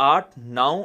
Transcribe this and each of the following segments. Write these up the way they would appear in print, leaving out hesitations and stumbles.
8, 9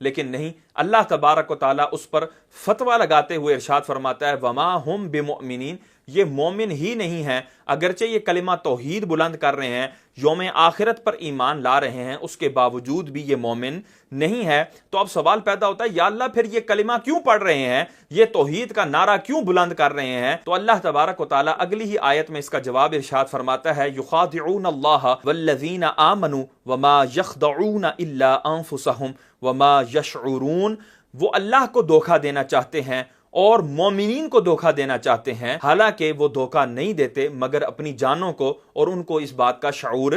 لیکن نہیں، اللہ تبارک و تعالیٰ اس پر فتویٰ لگاتے ہوئے ارشاد فرماتا ہے وما ہم بمؤمنین، یہ مومن ہی نہیں ہیں، اگرچہ یہ کلمہ توحید بلند کر رہے ہیں، یوم آخرت پر ایمان لا رہے ہیں، اس کے باوجود بھی یہ مومن نہیں ہے۔ تو اب سوال پیدا ہوتا ہے یا اللہ پھر یہ کلمہ کیوں پڑھ رہے ہیں، یہ توحید کا نعرہ کیوں بلند کر رہے ہیں؟ تو اللہ تبارک و تعالیٰ اگلی ہی آیت میں اس کا جواب ارشاد فرماتا ہے یخادعون اللہ والذین آمنوا وما یخدعون الا انفسهم وما یشعرون، وہ اللہ کو دھوکہ دینا چاہتے ہیں اور مومنین کو دھوکہ دینا چاہتے ہیں، حالانکہ وہ دھوکہ نہیں دیتے مگر اپنی جانوں کو، اور ان کو اس بات کا شعور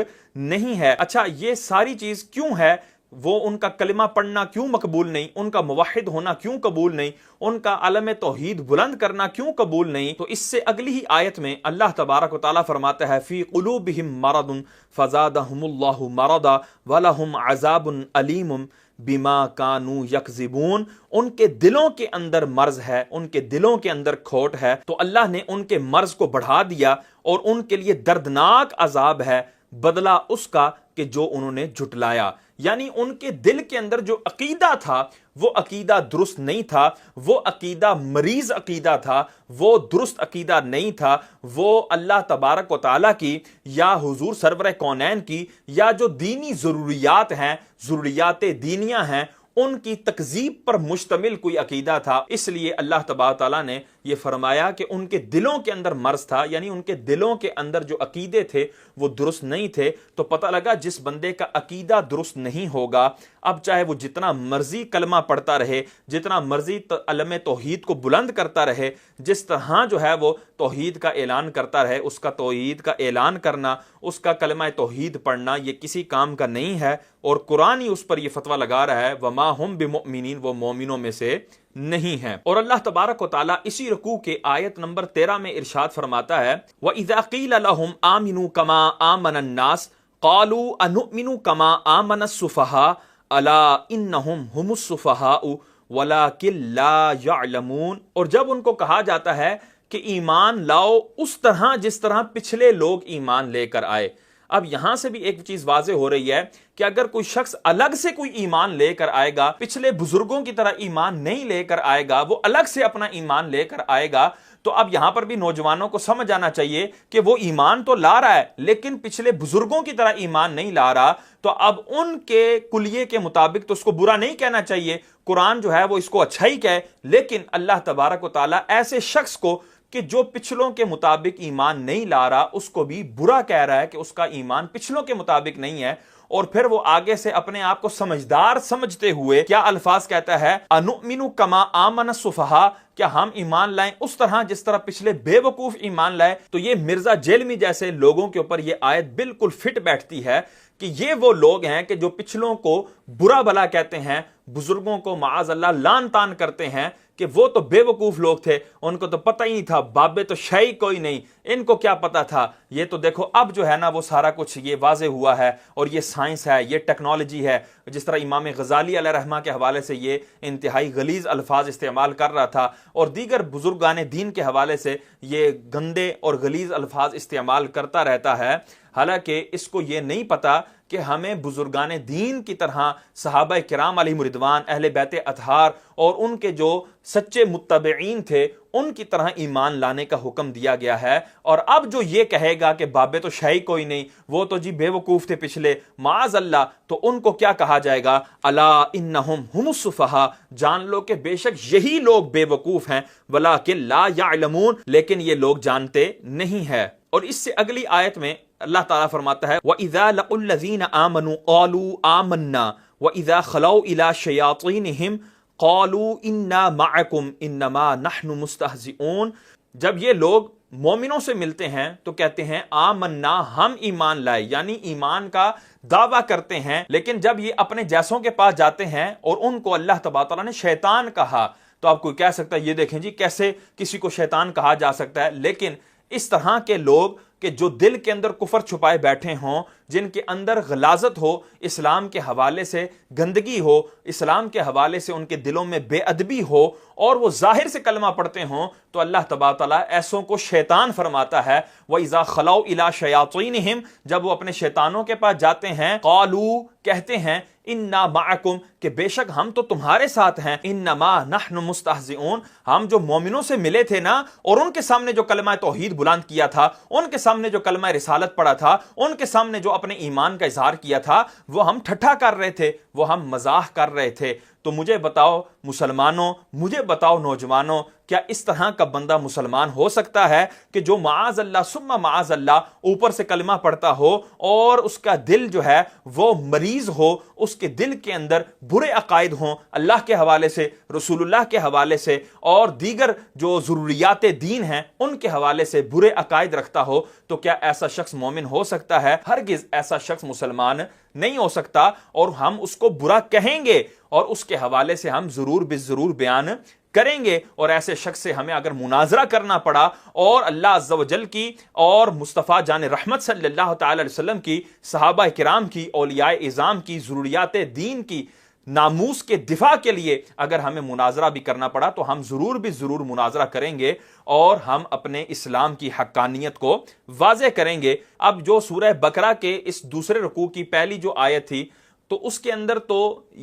نہیں ہے۔ اچھا، یہ ساری چیز کیوں ہے؟ وہ ان کا کلمہ پڑھنا کیوں مقبول نہیں، ان کا موحد ہونا کیوں قبول نہیں، ان کا عالم توحید بلند کرنا کیوں قبول نہیں؟ تو اس سے اگلی ہی آیت میں اللہ تبارک و تعالیٰ فرماتا ہے فی قلوبہم مرض فزادہم اللہ مرضا ولہم عذاب علیم بما کانوا یکذبون، ان کے دلوں کے اندر مرض ہے، ان کے دلوں کے اندر کھوٹ ہے، تو اللہ نے ان کے مرض کو بڑھا دیا اور ان کے لیے دردناک عذاب ہے، بدلہ اس کا کہ جو انہوں نے جھٹلایا۔ یعنی ان کے دل کے اندر جو عقیدہ تھا وہ عقیدہ درست نہیں تھا، وہ عقیدہ مریض عقیدہ تھا، وہ درست عقیدہ نہیں تھا، وہ اللہ تبارک و تعالیٰ کی یا حضور سرور کونین کی یا جو دینی ضروریات ہیں، ضروریات دینیہ ہیں، ان کی تکذیب پر مشتمل کوئی عقیدہ تھا۔ اس لیے اللہ تبارک تعالیٰ نے یہ فرمایا کہ ان کے دلوں کے اندر مرض تھا، یعنی ان کے دلوں کے اندر جو عقیدے تھے وہ درست نہیں تھے۔ تو پتہ لگا جس بندے کا عقیدہ درست نہیں ہوگا، اب چاہے وہ جتنا مرضی کلمہ پڑھتا رہے، جتنا مرضی علم توحید کو بلند کرتا رہے، جس طرح جو ہے وہ توحید کا اعلان کرتا رہے، اس کا توحید کا اعلان کرنا، اس کا کلمہ توحید پڑھنا یہ کسی کام کا نہیں ہے، اور قرآن ہی اس پر یہ فتویٰ لگا رہا ہے وما ہم بمؤمنین، وہ مومنوں میں سے نہیں ہیں۔ اور اللہ تبارک و تعالیٰ اسی رکوع کے آیت نمبر 13 میں ارشاد فرماتا ہے وَإِذَا قِيلَ لَهُمْ آمِنُوا كَمَا آمَنَ النَّاسُ قَالُوا أَنُؤْمِنُ كَمَا آمَنَ السُّفَهَاءُ أَلَا إِنَّهُمْ هُمُ السُّفَهَاءُ وَلَكِنْ لَا يَعْلَمُونَ، اور جب ان کو کہا جاتا ہے کہ ایمان لاؤ اس طرح جس طرح پچھلے لوگ ایمان لے کر آئے۔ اب یہاں سے بھی ایک چیز واضح ہو رہی ہے کہ اگر کوئی شخص الگ سے کوئی ایمان لے کر آئے گا، پچھلے بزرگوں کی طرح ایمان نہیں لے کر آئے گا، وہ الگ سے اپنا ایمان لے کر آئے گا، تو اب یہاں پر بھی نوجوانوں کو سمجھ آنا چاہیے کہ وہ ایمان تو لا رہا ہے لیکن پچھلے بزرگوں کی طرح ایمان نہیں لا رہا، تو اب ان کے کلیے کے مطابق تو اس کو برا نہیں کہنا چاہیے، قرآن جو ہے وہ اس کو اچھا ہی کہے، لیکن اللہ تبارک و تعالیٰ ایسے شخص کو کہ جو پچھلوں کے مطابق ایمان نہیں لا رہا اس کو بھی برا کہہ رہا ہے کہ اس کا ایمان پچھلوں کے مطابق نہیں ہے، اور پھر وہ آگے سے اپنے آپ کو سمجھدار سمجھتے ہوئے کیا الفاظ کہتا ہے انؤمن کما آمن السفہاء، کیا ہم ایمان لائیں اس طرح جس طرح پچھلے بے وقوف ایمان لائے؟ تو یہ مرزا جیلمی جیسے لوگوں کے اوپر یہ آیت بالکل فٹ بیٹھتی ہے کہ یہ وہ لوگ ہیں کہ جو پچھلوں کو برا بلا کہتے ہیں، بزرگوں کو معاذ اللہ لعن طعن کرتے ہیں کہ وہ تو بے وقوف لوگ تھے، ان کو تو پتہ ہی نہیں تھا، بابے تو شے کوئی نہیں، ان کو کیا پتہ تھا۔ یہ تو دیکھو اب جو ہے نا وہ سارا کچھ یہ واضح ہوا ہے، اور یہ سائنس ہے، یہ ٹیکنالوجی ہے۔ جس طرح امام غزالی علیہ رحمہ کے حوالے سے یہ انتہائی غلیظ الفاظ استعمال کر رہا تھا، اور دیگر بزرگان دین کے حوالے سے یہ گندے اور غلیظ الفاظ استعمال کرتا رہتا ہے، حالانکہ اس کو یہ نہیں پتا کہ ہمیں بزرگان دین کی طرح صحابہ کرام علیہم رضوان، اہل بیت اطہار اور ان کے جو سچے متبعین تھے ان کی طرح ایمان لانے کا حکم دیا گیا ہے۔ اور اب جو یہ کہے گا کہ بابے تو شے کوئی نہیں، وہ تو جی بے وقوف تھے پچھلے، معاذ اللہ، تو ان کو کیا کہا جائے گا الا انہم ہم السفہاء، جان لو کہ بے شک یہی لوگ بے وقوف ہیں، ولکن لا یعلمون، لیکن یہ لوگ جانتے نہیں ہیں۔ اور اس سے اگلی آیت میں اللہ تعالیٰ فرماتا ہے وَإِذَا لَقُوا الَّذِينَ آمَنُوا قَالُوا آمَنَّا وَإِذَا خَلَوْا إِلَىٰ شَيَاطِينِهِمْ قَالُوا إِنَّا مَعَكُمْ إِنَّمَا نَحْنُ مُسْتَهْزِئُونَ، جب یہ لوگ مومنوں سے ملتے ہیں تو کہتے ہیں آمنا، ہم ایمان لائے، یعنی ایمان کا دعویٰ کرتے ہیں، لیکن جب یہ اپنے جیسوں کے پاس جاتے ہیں اور ان کو اللہ تبارک تعالیٰ نے شیطان کہا، تو آپ کوئی کہہ سکتا ہے یہ دیکھیں جی کیسے کسی کو شیطان کہا جا سکتا ہے، لیکن اس طرح کے لوگ کہ جو دل کے اندر کفر چھپائے بیٹھے ہوں، جن کے اندر غلاظت ہو، اسلام کے حوالے سے گندگی ہو، اسلام کے حوالے سے ان کے دلوں میں بے ادبی ہو، اور وہ ظاہر سے کلمہ پڑھتے ہوں، تو اللہ تبارک تعالیٰ ایسوں کو شیطان فرماتا ہے وَإِذَا خَلَوْا إِلَىٰ شَيَاطِينِهِمْ، جب وہ اپنے شیطانوں کے پاس جاتے ہیں قالوا، کہتے ہیں اِنَّا مَعَكُمْ، کہ بے شک ہم تو تمہارے ساتھ ہیں، انما نحن مستہزئون، ہم جو مومنوں سے ملے تھے نا اور ان کے سامنے جو کلمہ توحید بلند کیا تھا، ان کے سامنے جو کلمہ رسالت پڑھا تھا، ان کے سامنے جو اپنے ایمان کا اظہار کیا تھا، وہ ہم ٹھٹھا کر رہے تھے، وہ ہم مزاح کر رہے تھے۔ تو مجھے بتاؤ مسلمانوں، مجھے بتاؤ نوجوانوں، کیا اس طرح کا بندہ مسلمان ہو سکتا ہے کہ جو معاذ اللہ ثم معاذ اللہ اوپر سے کلمہ پڑھتا ہو اور اس کا دل جو ہے وہ مریض ہو، اس کے دل کے اندر برے عقائد ہوں اللہ کے حوالے سے، رسول اللہ کے حوالے سے اور دیگر جو ضروریات دین ہیں ان کے حوالے سے برے عقائد رکھتا ہو؟ تو کیا ایسا شخص مومن ہو سکتا ہے؟ ہرگز ایسا شخص مسلمان نہیں ہو سکتا، اور ہم اس کو برا کہیں گے اور اس کے حوالے سے ہم ضرور بالضرور بیان کریں گے۔ اور ایسے شخص سے ہمیں اگر مناظرہ کرنا پڑا اور اللہ عز و جل کی اور مصطفیٰ جان رحمت صلی اللہ تعالی علیہ وسلم کی، صحابہ کرام کی، اولیاء اعظام کی، ضروریات دین کی، ناموس کے دفاع کے لیے اگر ہمیں مناظرہ بھی کرنا پڑا تو ہم ضرور بھی ضرور مناظرہ کریں گے اور ہم اپنے اسلام کی حقانیت کو واضح کریں گے۔ اب جو سورہ بقرہ کے اس دوسرے رکوع کی پہلی جو آیت تھی تو اس کے اندر تو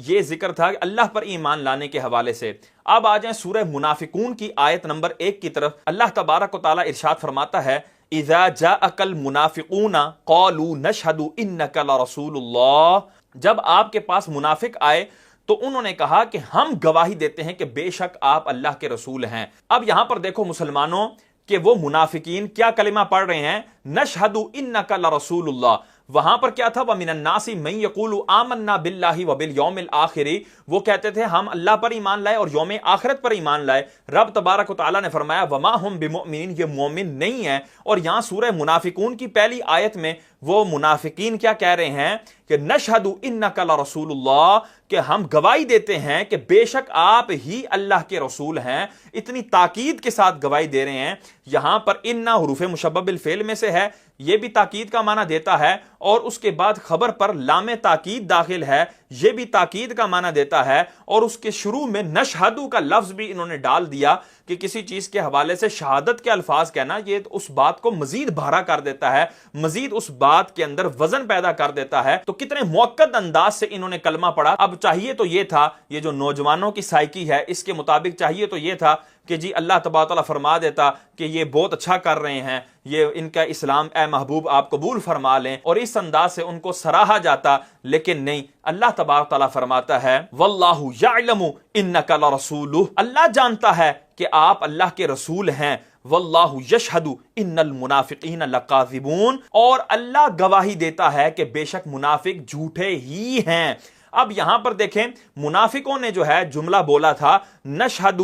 یہ ذکر تھا کہ اللہ پر ایمان لانے کے حوالے سے۔ اب آ جائیں سورہ منافقون کی آیت نمبر 1 کی طرف۔ اللہ تبارک و تعالی ارشاد فرماتا ہے اذا جاءک المنافقون قالوا نشهد انک لرسول اللہ، جب آپ کے پاس منافق آئے تو انہوں نے کہا کہ ہم گواہی دیتے ہیں کہ بے شک آپ اللہ کے رسول ہیں۔ اب یہاں پر دیکھو مسلمانوں کہ وہ منافقین کیا کلمہ پڑھ رہے ہیں، نشہد انک لرسول اللہ۔ وہاں پر کیا تھا، وَمِنَ النَّاسِ مَن يَقُولُ آمَنَّا بِاللَّهِ وَبِالْيَوْمِ الْآخِرِ، وہ کہتے تھے ہم اللہ پر ایمان لائے اور یوم آخرت پر ایمان لائے۔ رب تبارک و تعالیٰ نے فرمایا وَمَا هُم بِمُؤْمِنِينَ، یہ مومن نہیں ہیں۔ اور یہاں سورہ منافقون کی پہلی آیت میں وہ منافقین کیا کہہ رہے ہیں کہ نشہد انک لرسول اللہ، کہ ہم گواہی دیتے ہیں کہ بے شک آپ ہی اللہ کے رسول ہیں۔ اتنی تاکید کے ساتھ گواہی دے رہے ہیں۔ یہاں پر انا حروف مشبہ بالفعل میں سے ہے، یہ بھی تاکید کا معنی دیتا ہے، اور اس کے بعد خبر پر لام تاکید داخل ہے، یہ بھی تاکید کا معنی دیتا ہے، اور اس کے شروع میں نشہدو کا لفظ بھی انہوں نے ڈال دیا کہ کسی چیز کے حوالے سے شہادت کے الفاظ کہنا یہ اس بات کو مزید بھارا کر دیتا ہے، مزید اس بات کے اندر وزن پیدا کر دیتا ہے۔ تو کتنے موقت انداز سے انہوں نے کلمہ پڑھا۔ اب چاہیے تو یہ تھا، یہ جو نوجوانوں کی سائیکی ہے اس کے مطابق چاہیے تو یہ تھا کہ جی اللہ تبارک و تعالیٰ فرما دیتا کہ یہ بہت اچھا کر رہے ہیں، یہ ان کا اسلام اے محبوب آپ قبول فرما لیں، اور اس انداز سے ان کو سراہا جاتا، لیکن نہیں۔ اللہ تبارک و تعالیٰ فرماتا ہے واللہ یعلم انک لرسولہ، اللہ جانتا ہے کہ آپ اللہ کے رسول ہیں، واللہ یشہد ان المنافقین لکاذبون، اور اللہ گواہی دیتا ہے کہ بے شک منافق جھوٹے ہی ہیں۔ اب یہاں پر دیکھیں منافقوں نے جو ہے جملہ بولا تھا نشہد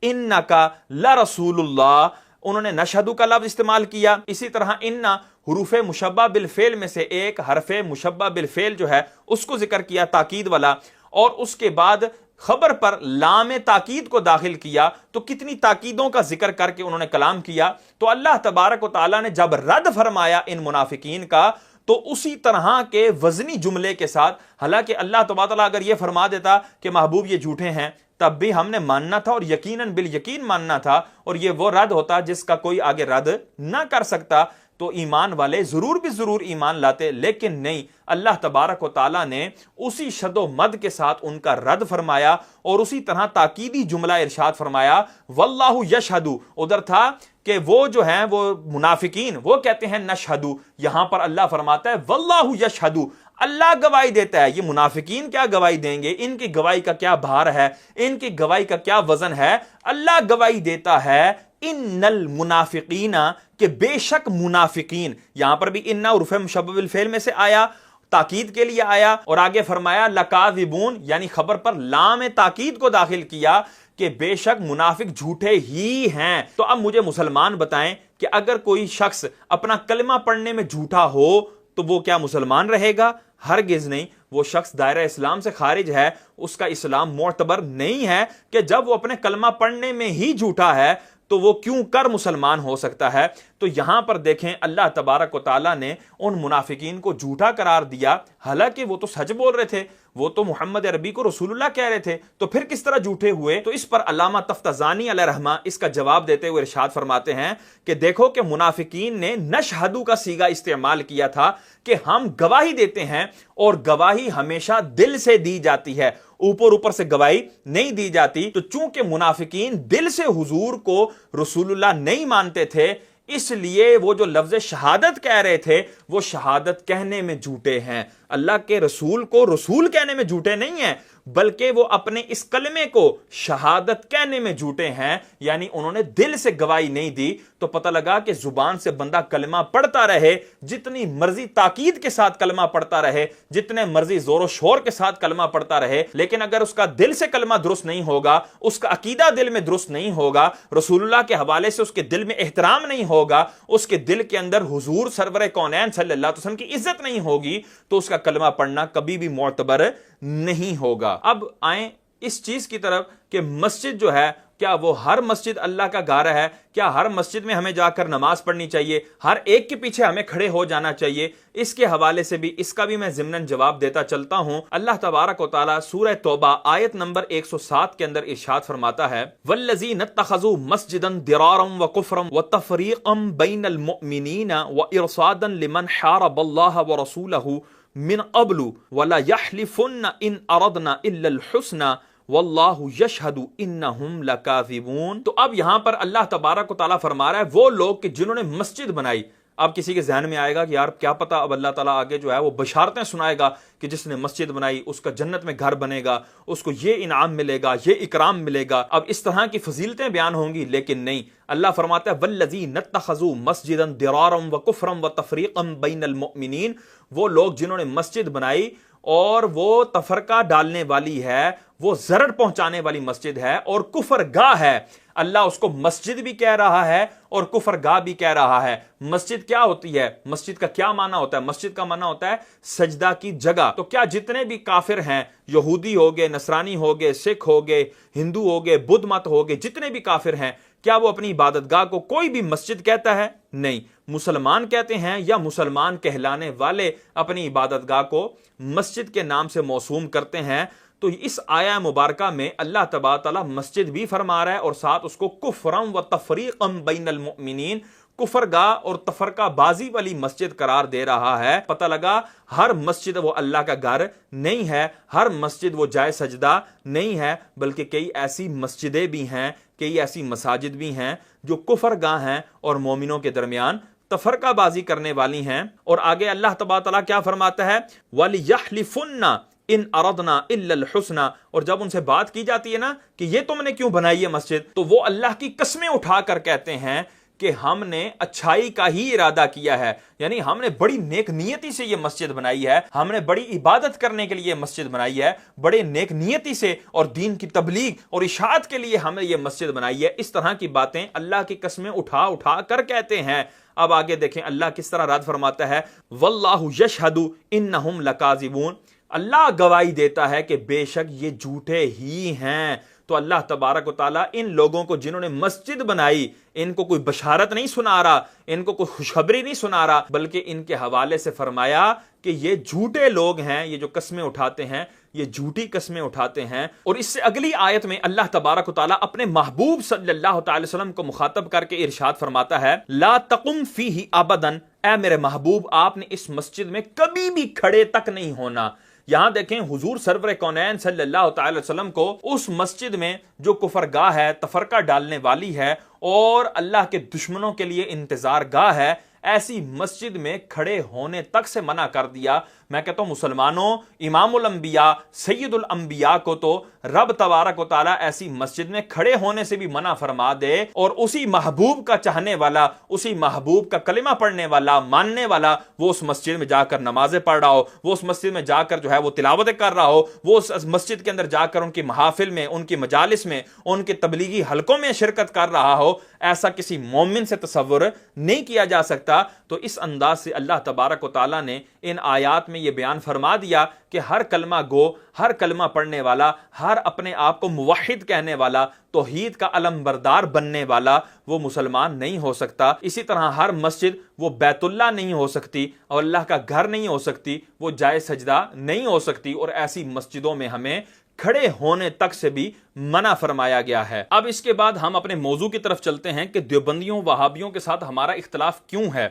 انکا لرسول اللہ، انہوں نے نشہدو کا لفظ استعمال کیا۔ اسی طرح انا حروف مشبہ بالفعل میں سے ایک حرف مشبہ بالفعل جو ہے اس کو ذکر کیا تاکید والا، اور اس کے بعد خبر پر لام تاکید کو داخل کیا۔ تو کتنی تاکیدوں کا ذکر کر کے انہوں نے کلام کیا۔ تو اللہ تبارک و تعالیٰ نے جب رد فرمایا ان منافقین کا تو اسی طرح کے وزنی جملے کے ساتھ، حالانکہ اللہ تبارک و تعالیٰ اگر یہ فرما دیتا کہ محبوب یہ جھوٹے ہیں تب بھی ہم نے ماننا تھا اور یقیناً بالیقین ماننا تھا، اور یہ وہ رد ہوتا جس کا کوئی آگے رد نہ کر سکتا، تو ایمان والے ضرور بھی ضرور ایمان لاتے، لیکن نہیں، اللہ تبارک و تعالیٰ نے اسی شد و مد کے ساتھ ان کا رد فرمایا اور اسی طرح تاکیدی جملہ ارشاد فرمایا واللہ یشہد۔ ادھر تھا کہ وہ جو ہیں وہ منافقین وہ کہتے ہیں نشہد، یہاں پر اللہ فرماتا ہے واللہ یشہد، اللہ گواہی دیتا ہے۔ یہ منافقین کیا گواہی دیں گے، ان کی گواہی کا کیا بھار ہے، ان کی گواہی کا کیا وزن ہے؟ اللہ گواہی دیتا ہے ان المنافقین، کہ بے شک منافقین، یہاں پر بھی انا حروف مشبہ بالفعل میں سے آیا، تاکید کے لیے آیا، اور آگے فرمایا لکاذبون، یعنی خبر پر لام تاکید کو داخل کیا کہ بے شک منافق جھوٹے ہی ہیں۔ تو اب مجھے مسلمان بتائیں کہ اگر کوئی شخص اپنا کلمہ پڑھنے میں جھوٹا ہو تو وہ کیا مسلمان رہے گا؟ ہرگز نہیں، وہ شخص دائرہ اسلام سے خارج ہے، اس کا اسلام معتبر نہیں ہے کہ جب وہ اپنے کلمہ پڑھنے میں ہی جھوٹا ہے تو وہ کیوں کر مسلمان ہو سکتا ہے؟ تو یہاں پر دیکھیں اللہ تبارک و تعالیٰ نے ان منافقین کو جھوٹا قرار دیا، حالانکہ وہ تو سچ بول رہے تھے، وہ تو محمد عربی کو رسول اللہ کہہ رہے تھے، تو پھر کس طرح جھوٹے ہوئے؟ تو اس پر علامہ تفتزانی علیہ رحمہ اس کا جواب دیتے ہوئے ارشاد فرماتے ہیں کہ دیکھو کہ منافقین نے نشہدو کا صیغہ استعمال کیا تھا کہ ہم گواہی دیتے ہیں، اور گواہی ہمیشہ دل سے دی جاتی ہے، اوپر اوپر سے گواہی نہیں دی جاتی۔ تو چونکہ منافقین دل سے حضور کو رسول اللہ نہیں مانتے تھے، اس لیے وہ جو لفظ شہادت کہہ رہے تھے وہ شہادت کہنے میں جھوٹے ہیں، اللہ کے رسول کو رسول کہنے میں جھوٹے نہیں ہیں، بلکہ وہ اپنے اس کلمے کو شہادت کہنے میں جھوٹے ہیں، یعنی انہوں نے دل سے گواہی نہیں دی۔ تو پتہ لگا کہ زبان سے بندہ کلمہ پڑھتا رہے، جتنی مرضی تاکید کے ساتھ کلمہ پڑھتا رہے، جتنے مرضی زور و شور کے ساتھ کلمہ پڑھتا رہے، لیکن اگر اس کا دل سے کلمہ درست نہیں ہوگا، اس کا عقیدہ دل میں درست نہیں ہوگا، رسول اللہ کے حوالے سے اس کے دل میں احترام نہیں ہوگا، اس کے دل کے اندر حضور سرور کونین صلی اللہ علیہ وسلم کی عزت نہیں ہوگی، تو اس کا کلمہ پڑھنا کبھی بھی معتبر نہیں ہوگا۔ اب آئیں اس چیز کی طرف کہ مسجد جو ہے، کیا وہ ہر مسجد اللہ کا گھر ہے؟ کیا ہر مسجد میں ہمیں جا کر نماز پڑھنی چاہیے؟ ہر ایک کے پیچھے ہمیں کھڑے ہو جانا چاہیے؟ اس کے حوالے سے بھی اس کا بھی میں ضمناً جواب دیتا چلتا ہوں۔ اللہ تبارک و تعالی سورہ توبہ آیت نمبر 107 کے اندر ارشاد فرماتا ہے، وَالَّذِينَ اتَّخَذُوا مَسْجِدًا ضِرَارًا وَكُفْرًا وَتَفْرِيقًا بَيْنَ الْمُؤْمِنِينَ وَإِرْصَادًا لِمَنْ حَارَبَ اللَّهَ وَرَسُولَهُ من قبل ولا يحلفن ان اردنا الا الحسنى واللہ یشہد انہم لکاذبون۔ تو اب یہاں پر اللہ تبارک و تعالیٰ فرما رہا ہے وہ لوگ کہ جنہوں نے مسجد بنائی۔ اب کسی کے ذہن میں آئے گا کہ یار کیا پتا، اب اللہ تعالیٰ آگے جو ہے وہ بشارتیں سنائے گا کہ جس نے مسجد بنائی اس کا جنت میں گھر بنے گا، اس کو یہ انعام ملے گا، یہ اکرام ملے گا، اب اس طرح کی فضیلتیں بیان ہوں گی۔ لیکن نہیں، اللہ فرماتا ہے وَالَّذِينَ اتَّخَذُوا مَسْجِدًا ضِرَارًا وَكُفْرًا وَتَفْرِيقًا بَيْنَ الْمُؤْمِنِينَ، وہ لوگ جنہوں نے مسجد بنائی اور وہ تفرقہ ڈالنے والی ہے، وہ ضرر پہنچانے والی مسجد ہے اور کفر گاہ ہے۔ اللہ اس کو مسجد بھی کہہ رہا ہے اور کفر گاہ بھی کہہ رہا ہے۔ مسجد کیا ہوتی ہے؟ مسجد کا کیا معنی ہوتا ہے؟ مسجد کا معنی ہوتا ہے سجدہ کی جگہ۔ تو کیا جتنے بھی کافر ہیں، یہودی ہو گئے، نصرانی ہو گئے، سکھ ہو گئے، ہندو ہو گئے، بدھ مت ہو گئے، جتنے بھی کافر ہیں، کیا وہ اپنی عبادت گاہ کو کوئی بھی مسجد کہتا ہے؟ نہیں، مسلمان کہتے ہیں یا مسلمان کہلانے والے اپنی عبادت گاہ کو مسجد کے نام سے موسوم کرتے ہیں۔ تو اس آیہ مبارکہ میں اللہ تبارک تعالیٰ مسجد بھی فرما رہا ہے اور ساتھ اس کو کفرًا و تفریقًا بین المؤمنین، کفر گاہ اور تفرقہ بازی والی مسجد قرار دے رہا ہے۔ پتہ لگا ہر مسجد وہ اللہ کا گھر نہیں ہے، ہر مسجد وہ جائے سجدہ نہیں ہے، بلکہ کئی ایسی مسجدیں بھی ہیں، کئی ایسی مساجد بھی ہیں جو کفر گاہ ہیں اور مومنوں کے درمیان تفرقہ بازی کرنے والی ہیں۔ اور آگے اللہ تبارک تعالیٰ کیا فرماتا ہے، وَلِيَحْلِفُنَّ ان اردنا الا الحسنى، اور جب ان سے بات کی جاتی ہے نا کہ یہ تم نے کیوں بنائی ہے مسجد، تو وہ اللہ کی قسمیں اٹھا کر کہتے ہیں کہ ہم نے اچھائی کا ہی ارادہ کیا ہے، یعنی ہم نے بڑی نیک نیتی سے یہ مسجد بنائی ہے، ہم نے بڑی عبادت کرنے کے لیے یہ مسجد بنائی ہے، بڑے نیک نیتی سے اور دین کی تبلیغ اور اشاعت کے لیے ہم نے یہ مسجد بنائی ہے۔ اس طرح کی باتیں اللہ کی قسمیں اٹھا اٹھا کر کہتے ہیں۔ اب آگے دیکھیں اللہ کس طرح رد فرماتا ہے، واللہ یشہد انہم لکاذبون، اللہ گواہی دیتا ہے کہ بے شک یہ جھوٹے ہی ہیں۔ تو اللہ تبارک و تعالیٰ ان لوگوں کو جنہوں نے مسجد بنائی، ان کو کوئی بشارت نہیں سنا رہا، ان کو کوئی خوشخبری نہیں سنا رہا، بلکہ ان کے حوالے سے فرمایا کہ یہ جھوٹے لوگ ہیں، یہ جو قسمیں اٹھاتے ہیں یہ جھوٹی قسمیں اٹھاتے ہیں۔ اور اس سے اگلی آیت میں اللہ تبارک و تعالیٰ اپنے محبوب صلی اللہ تعالی وسلم کو مخاطب کر کے ارشاد فرماتا ہے، لا تقم فیہ ابدا، اے میرے محبوب آپ نے اس مسجد میں کبھی بھی کھڑے تک نہیں ہونا۔ یہاں دیکھیں حضور سرور کونین صلی اللہ تعالی وسلم کو اس مسجد میں جو کفر گاہ ہے، تفرقہ ڈالنے والی ہے اور اللہ کے دشمنوں کے لیے انتظار گاہ ہے، ایسی مسجد میں کھڑے ہونے تک سے منع کر دیا۔ میں کہتا ہوں مسلمانوں، امام الانبیاء سید الانبیاء کو تو رب تبارک و تعالیٰ ایسی مسجد میں کھڑے ہونے سے بھی منع فرما دے، اور اسی محبوب کا چاہنے والا، اسی محبوب کا کلمہ پڑھنے والا، ماننے والا، وہ اس مسجد میں جا کر نمازیں پڑھ رہا ہو، وہ اس مسجد میں جا کر جو ہے وہ تلاوتیں کر رہا ہو، وہ اس مسجد کے اندر جا کر ان کی محافل میں، ان کی مجالس میں، ان کے تبلیغی حلقوں میں شرکت کر رہا ہو، ایسا کسی مومن سے تصور نہیں کیا جا سکتا۔ تو اس انداز سے اللہ تبارک و تعالیٰ نے ان آیات میں یہ بیان فرما دیا کہ ہر کلمہ گو، ہر کلمہ پڑھنے والا، ہر اپنے آپ کو موحد کہنے والا، توحید کا علم بردار بننے والا، وہ مسلمان نہیں ہو سکتا۔ اسی طرح ہر مسجد وہ بیت اللہ نہیں ہو سکتی اور اللہ کا گھر نہیں ہو سکتی، وہ جائے سجدہ نہیں ہو سکتی، اور ایسی مسجدوں میں ہمیں کھڑے ہونے تک سے بھی منع فرمایا گیا ہے۔ اب اس کے بعد ہم اپنے موضوع کی طرف چلتے ہیں کہ دیوبندیوں وہابیوں کے ساتھ ہمارا اختلاف کیوں ہے،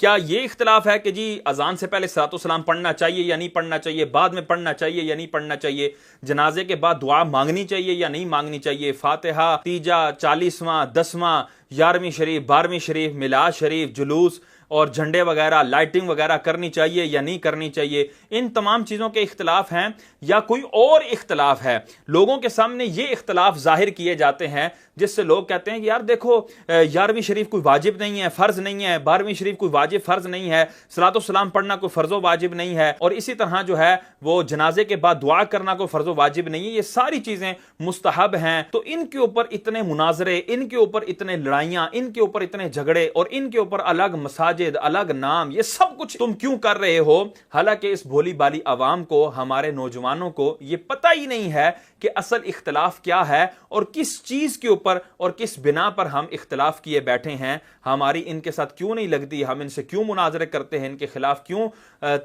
کیا یہ اختلاف ہے کہ جی اذان سے پہلے صلاۃ والسلام پڑھنا چاہیے یا نہیں پڑھنا چاہیے، بعد میں پڑھنا چاہیے یا نہیں پڑھنا چاہیے، جنازے کے بعد دعا مانگنی چاہیے یا نہیں مانگنی چاہیے، فاتحہ، تیجا، 40واں، 10واں، 11ویں شریف، 12ویں شریف، میلاد شریف، جلوس اور جھنڈے وغیرہ، لائٹنگ وغیرہ کرنی چاہیے یا نہیں کرنی چاہیے، ان تمام چیزوں کے اختلاف ہیں یا کوئی اور اختلاف ہے؟ لوگوں کے سامنے یہ اختلاف ظاہر کیے جاتے ہیں جس سے لوگ کہتے ہیں کہ یار دیکھو 11ویں شریف کوئی واجب نہیں ہے، فرض نہیں ہے، 12ویں شریف کوئی واجب فرض نہیں ہے، صلاۃ والسلام پڑھنا کوئی فرض و واجب نہیں ہے، اور اسی طرح جو ہے وہ جنازے کے بعد دعا کرنا کوئی فرض و واجب نہیں ہے، یہ ساری چیزیں مستحب ہیں۔ تو ان کے اوپر اتنے مناظرے، ان کے اوپر اتنے لڑائیاں، ان کے اوپر اتنے جھگڑے، اور ان کے اوپر الگ مساجد، الگ نام، یہ سب کچھ تم کیوں کر رہے ہو؟ حالانکہ اس بھولی بالی عوام کو، ہمارے نوجوانوں کو یہ پتہ ہی نہیں ہے کہ اصل اختلاف کیا ہے اور کس چیز کے اوپر اور کس بنا پر ہم اختلاف کیے بیٹھے ہیں، ہماری ان کے ساتھ کیوں نہیں لگتی، ہم ان سے کیوں مناظرے کرتے ہیں، ان کے خلاف کیوں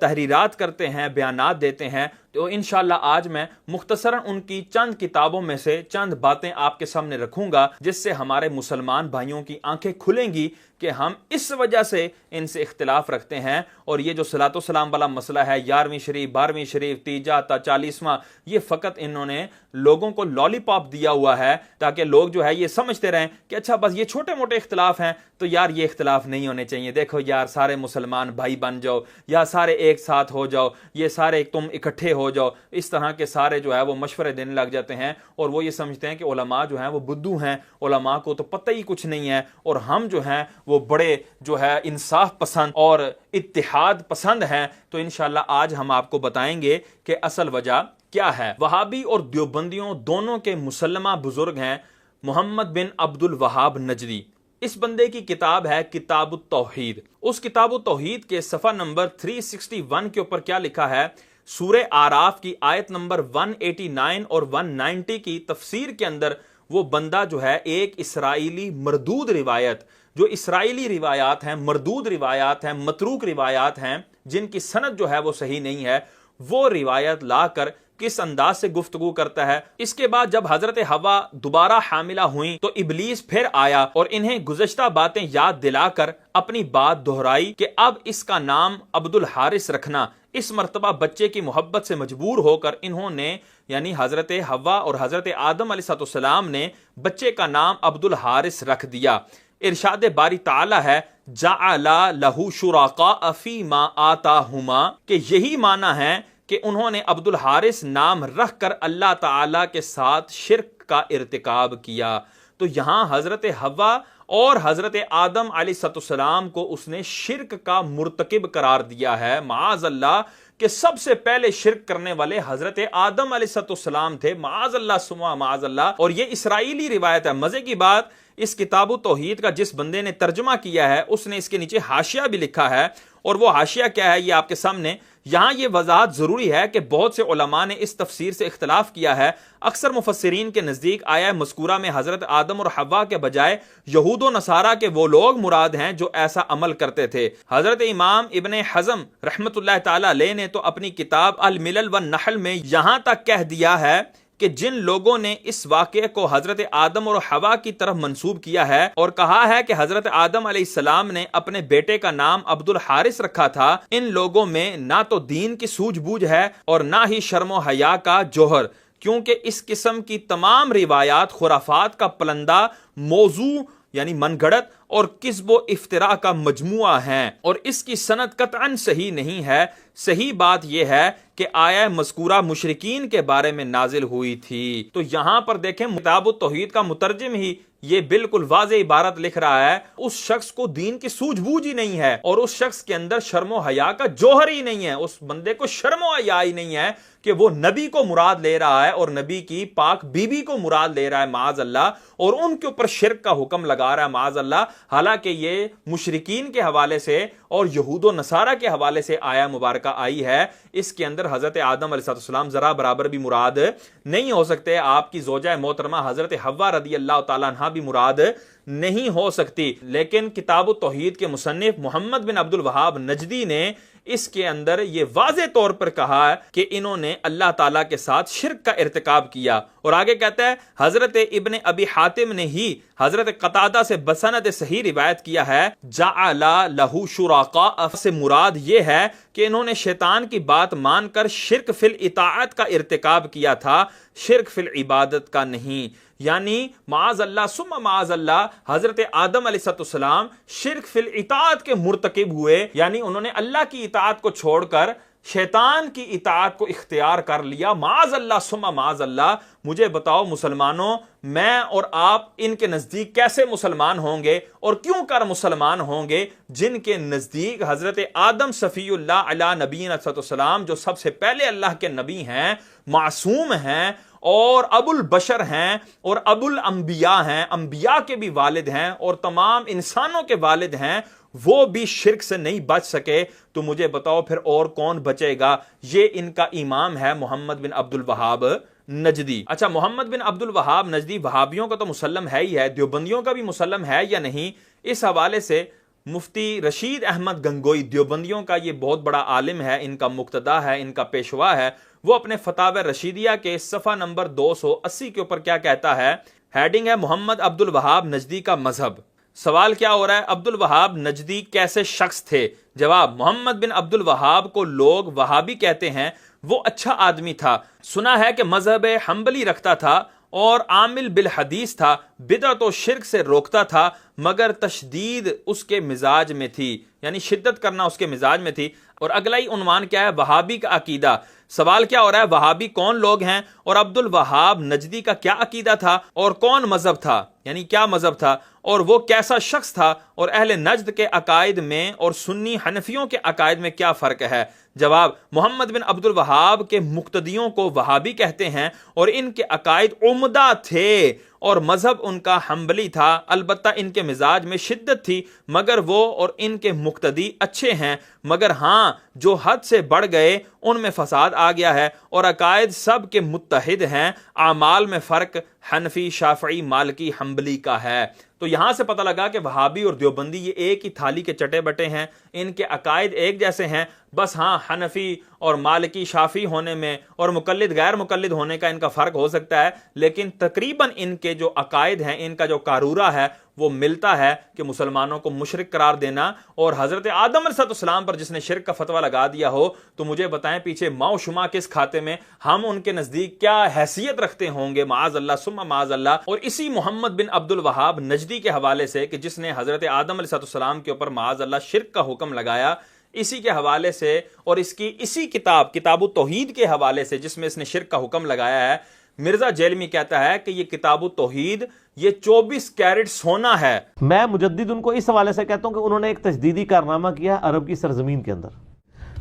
تحریرات کرتے ہیں، بیانات دیتے ہیں۔ تو انشاءاللہ آج میں مختصراً ان کی چند کتابوں میں سے چند باتیں آپ کے سامنے رکھوں گا جس سے ہمارے مسلمان بھائیوں کی آنکھیں کھلیں گی کہ ہم اس وجہ سے ان سے اختلاف رکھتے ہیں، اور یہ جو صلاۃ والسلام والا مسئلہ ہے، 11ویں شریف، 12ویں شریف، تیجا تا 40واں، یہ فقط انہوں نے لوگوں کو لالی پاپ دیا ہوا ہے تاکہ لوگ جو ہے یہ سمجھتے رہیں کہ اچھا بس یہ چھوٹے موٹے اختلاف ہیں تو یار یہ اختلاف نہیں ہونے چاہیے، دیکھو یار سارے مسلمان بھائی بن جاؤ، یا سارے ایک ساتھ ہو جاؤ، یہ سارے تم اکٹھے ہو جاؤ، اس طرح کے سارے جو ہے وہ مشورے دینے لگ جاتے ہیں، اور وہ یہ سمجھتے ہیں کہ علماء جو ہیں وہ بدھو ہیں، علماء کو تو پتہ ہی کچھ نہیں ہے، اور ہم جو ہیں وہ بڑے جو ہے انصاف پسند اور اتحاد پسند ہیں۔ تو انشاءاللہ آج ہم آپ کو بتائیں گے کہ اصل وجہ کیا ہے۔ وہابی اور دیوبندیوں دونوں کے مسلمہ بزرگ ہیں محمد بن عبد الوہاب نجدی۔ اس بندے کی کتاب ہے کتاب التوحید۔ اس کتاب التوحید کے صفحہ نمبر 361 کے اوپر کیا لکھا ہے؟ سورہ آراف کی آیت نمبر 189 اور 190 کی تفسیر کے اندر وہ بندہ جو ہے ایک اسرائیلی مردود روایت، جو اسرائیلی روایات ہیں، مردود روایات ہیں، متروک روایات ہیں، جن کی سند جو ہے وہ صحیح نہیں ہے، وہ روایت لا کر کس انداز سے گفتگو کرتا ہے۔ اس کے بعد جب حضرت حوا دوبارہ حاملہ ہوئیں تو ابلیس پھر آیا اور انہیں گزشتہ باتیں یاد دلا کر اپنی بات دہرائی کہ اب اس کا نام عبد الحارث رکھنا۔ اس مرتبہ بچے کی محبت سے مجبور ہو کر انہوں نے، یعنی حضرت حوا اور حضرت آدم علیہ السلام نے بچے کا نام عبد الحارث رکھ دیا۔ ارشاد باری تعالی ہے جعل لہ شرکاء فیما آتاہما، کہ یہی معنی ہے کہ انہوں نے عبد الحارث نام رکھ کر اللہ تعالی کے ساتھ شرک کا ارتکاب کیا۔ تو یہاں حضرت حوا اور حضرت آدم علیہ السلام کو اس نے شرک کا مرتکب قرار دیا ہے، معاذ اللہ، کہ سب سے پہلے شرک کرنے والے حضرت آدم علیہ السلام تھے، معاذ اللہ ثم معاذ اللہ۔ اور یہ اسرائیلی روایت ہے۔ مزے کی بات، اس کتاب التوحید کا جس بندے نے ترجمہ کیا ہے اس نے اس کے نیچے حاشیہ بھی لکھا ہے، اور وہ حاشیہ کیا ہے یہ آپ کے سامنے۔ یہاں یہ وضاحت ضروری ہے کہ بہت سے علماء نے اس تفسیر سے اختلاف کیا ہے۔ اکثر مفسرین کے نزدیک آیا مذکورہ میں حضرت آدم اور حوا کے بجائے یہود و نصارہ کے وہ لوگ مراد ہیں جو ایسا عمل کرتے تھے۔ حضرت امام ابن حزم رحمت اللہ تعالی علیہ نے تو اپنی کتاب الملل والنحل میں یہاں تک کہہ دیا ہے کہ جن لوگوں نے اس واقعے کو حضرت آدم اور حوا کی طرف منسوب کیا ہے اور کہا ہے کہ حضرت آدم علیہ السلام نے اپنے بیٹے کا نام عبد الحارث رکھا تھا، ان لوگوں میں نہ تو دین کی سوجھ بوجھ ہے اور نہ ہی شرم و حیا کا جوہر، کیونکہ اس قسم کی تمام روایات خرافات کا پلندہ، موضوع یعنی من گھڑت اور کذب و افتراء کا مجموعہ ہیں، اور اس کی سند قطعاً صحیح نہیں ہے۔ صحیح بات یہ ہے کہ آیہ مذکورہ مشرکین کے بارے میں نازل ہوئی تھی۔ تو یہاں پر دیکھیں کتاب التوحید کا مترجم ہی یہ بالکل واضح عبارت لکھ رہا ہے، اس شخص کو دین کی سوجھ بوجھ ہی نہیں ہے اور اس شخص کے اندر شرم و حیا کا جوہر ہی نہیں ہے، اس بندے کو شرم و حیا ہی نہیں ہے کہ وہ نبی کو مراد لے رہا ہے اور نبی کی پاک بیوی کو مراد لے رہا ہے معاذ اللہ، اور ان کے اوپر شرک کا حکم لگا رہا ہے معاذ اللہ، حالانکہ یہ مشرکین کے حوالے سے اور یہود و نصارہ کے حوالے سے آیا مبارکہ آئی ہے۔ اس کے اندر حضرت آدم علیہ السلام ذرا برابر بھی مراد نہیں ہو سکتے، آپ کی زوجہ محترمہ حضرت حوا رضی اللہ تعالیٰ عنہا بھی مراد نہیں ہو سکتی۔ لیکن کتاب التوحید کے مصنف محمد بن عبد الوہاب نجدی نے اس کے اندر یہ واضح طور پر کہا ہے کہ انہوں نے اللہ تعالیٰ کے ساتھ شرک کا ارتکاب کیا. اور آگے کہتا ہے حضرت ابن ابی حاتم نے ہی حضرت قتادہ سے بسند صحیح روایت کیا ہے جعل لہ شرکاء سے مراد یہ ہے کہ انہوں نے شیطان کی بات مان کر شرک فی الاطاعت کا ارتکاب کیا تھا، شرک فی العبادت کا نہیں. یعنی معاذ اللہ ثم معاذ اللہ حضرت آدم علیہ السلام شرک فی الاطاعت کے مرتکب ہوئے، یعنی انہوں نے اللہ کی اطاعت کو چھوڑ کر شیطان کی اطاعت کو اختیار کر لیا. معاذ اللہ ثم معاذ اللہ. مجھے بتاؤ مسلمانوں، میں اور آپ ان کے نزدیک کیسے مسلمان ہوں گے اور کیوں کر مسلمان ہوں گے جن کے نزدیک حضرت آدم صفی اللہ علیہ نبی السلام جو سب سے پہلے اللہ کے نبی ہیں، معصوم ہیں اور ابو البشر ہیں اور ابو الانبیاء ہیں، انبیاء کے بھی والد ہیں اور تمام انسانوں کے والد ہیں، وہ بھی شرک سے نہیں بچ سکے. تو مجھے بتاؤ پھر اور کون بچے گا؟ یہ ان کا امام ہے محمد بن عبد الوہاب نجدی. اچھا، محمد بن عبد الوہاب نجدی وہابیوں کا تو مسلم ہے ہی ہے، دیوبندیوں کا بھی مسلم ہے یا نہیں؟ اس حوالے سے مفتی رشید احمد گنگوئی دیوبندیوں کا یہ بہت بڑا عالم ہے، ان کا مقتدا ہے، ان کا پیشوا ہے. وہ اپنے فتاوی رشیدیہ کے صفحہ نمبر 280 کے اوپر کیا کہتا ہے؟ ہیڈنگ ہے محمد عبد الوہاب نجدی کا مذہب. سوال کیا ہو رہا ہے؟ عبد الوہاب نجدی کیسے شخص تھے؟ جواب: محمد بن عبد الوہاب کو لوگ وہابی کہتے ہیں. وہ اچھا آدمی تھا، سنا ہے کہ مذہب حنبلی رکھتا تھا اور عامل بالحدیث تھا، بدعت و شرک سے روکتا تھا، مگر تشدید اس کے مزاج میں تھی، یعنی شدت کرنا اس کے مزاج میں تھی. اور اگلا ہی عنوان کیا ہے؟ وہابی کا عقیدہ. سوال کیا ہو رہا ہے؟ وہابی کون لوگ ہیں اور عبد الوہاب نجدی کا کیا عقیدہ تھا اور کون مذہب تھا، یعنی کیا مذہب تھا اور وہ کیسا شخص تھا، اور اہل نجد کے عقائد میں اور سنی حنفیوں کے عقائد میں کیا فرق ہے؟ جواب: محمد بن عبد الوہاب کے مقتدیوں کو وہابی کہتے ہیں اور ان کے عقائد عمدہ تھے اور مذہب ان کا حنبلی تھا. البتہ ان کے مزاج میں شدت تھی، مگر وہ اور ان کے مقتدی اچھے ہیں، مگر ہاں جو حد سے بڑھ گئے ان میں فساد آ گیا ہے اور عقائد سب کے متحد ہیں. اعمال میں فرق حنفی، شافعی، مالکی، حنبلی کا ہے. تو یہاں سے پتہ لگا کہ وہابی اور دیوبندی یہ ایک ہی تھالی کے چٹے بٹے ہیں، ان کے عقائد ایک جیسے ہیں، بس ہاں حنفی اور مالکی، شافعی ہونے میں اور مقلد غیر مقلد ہونے کا ان کا فرق ہو سکتا ہے، لیکن تقریباً ان کے جو عقائد ہیں، ان کا جو کارورا ہے وہ ملتا ہے کہ مسلمانوں کو مشرک قرار دینا. اور حضرت آدم علیہ السلام پر جس نے شرک کا فتویٰ لگا دیا ہو تو مجھے بتائیں پیچھے ماؤ شما کس کھاتے میں، ہم ان کے نزدیک کیا حیثیت رکھتے ہوں گے؟ معاذ اللہ ثم معاذ اللہ. اور اسی محمد بن عبد الوہاب نجدی کے حوالے سے کہ جس نے حضرت آدم علیہ السلام کے اوپر معاذ اللہ شرک کا حکم لگایا، اسی کے حوالے سے اور اسی کتاب التوحید کے حوالے سے جس میں اس نے شرک کا حکم لگایا ہے، مرزا جیلمی کہتا ہے کہ یہ کتاب التوحید یہ 24 کیرٹ سونا ہے. میں مجدد ان کو اس حوالے سے کہتا ہوں کہ انہوں نے ایک تجدیدی کارنامہ کیا عرب کی سرزمین کے اندر.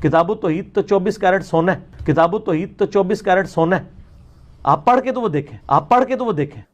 کتاب التوحید تو 24 کیرٹ سونا ہے، کتاب التوحید تو 24 کیرٹ سونا ہے. آپ پڑھ کے تو وہ دیکھیں،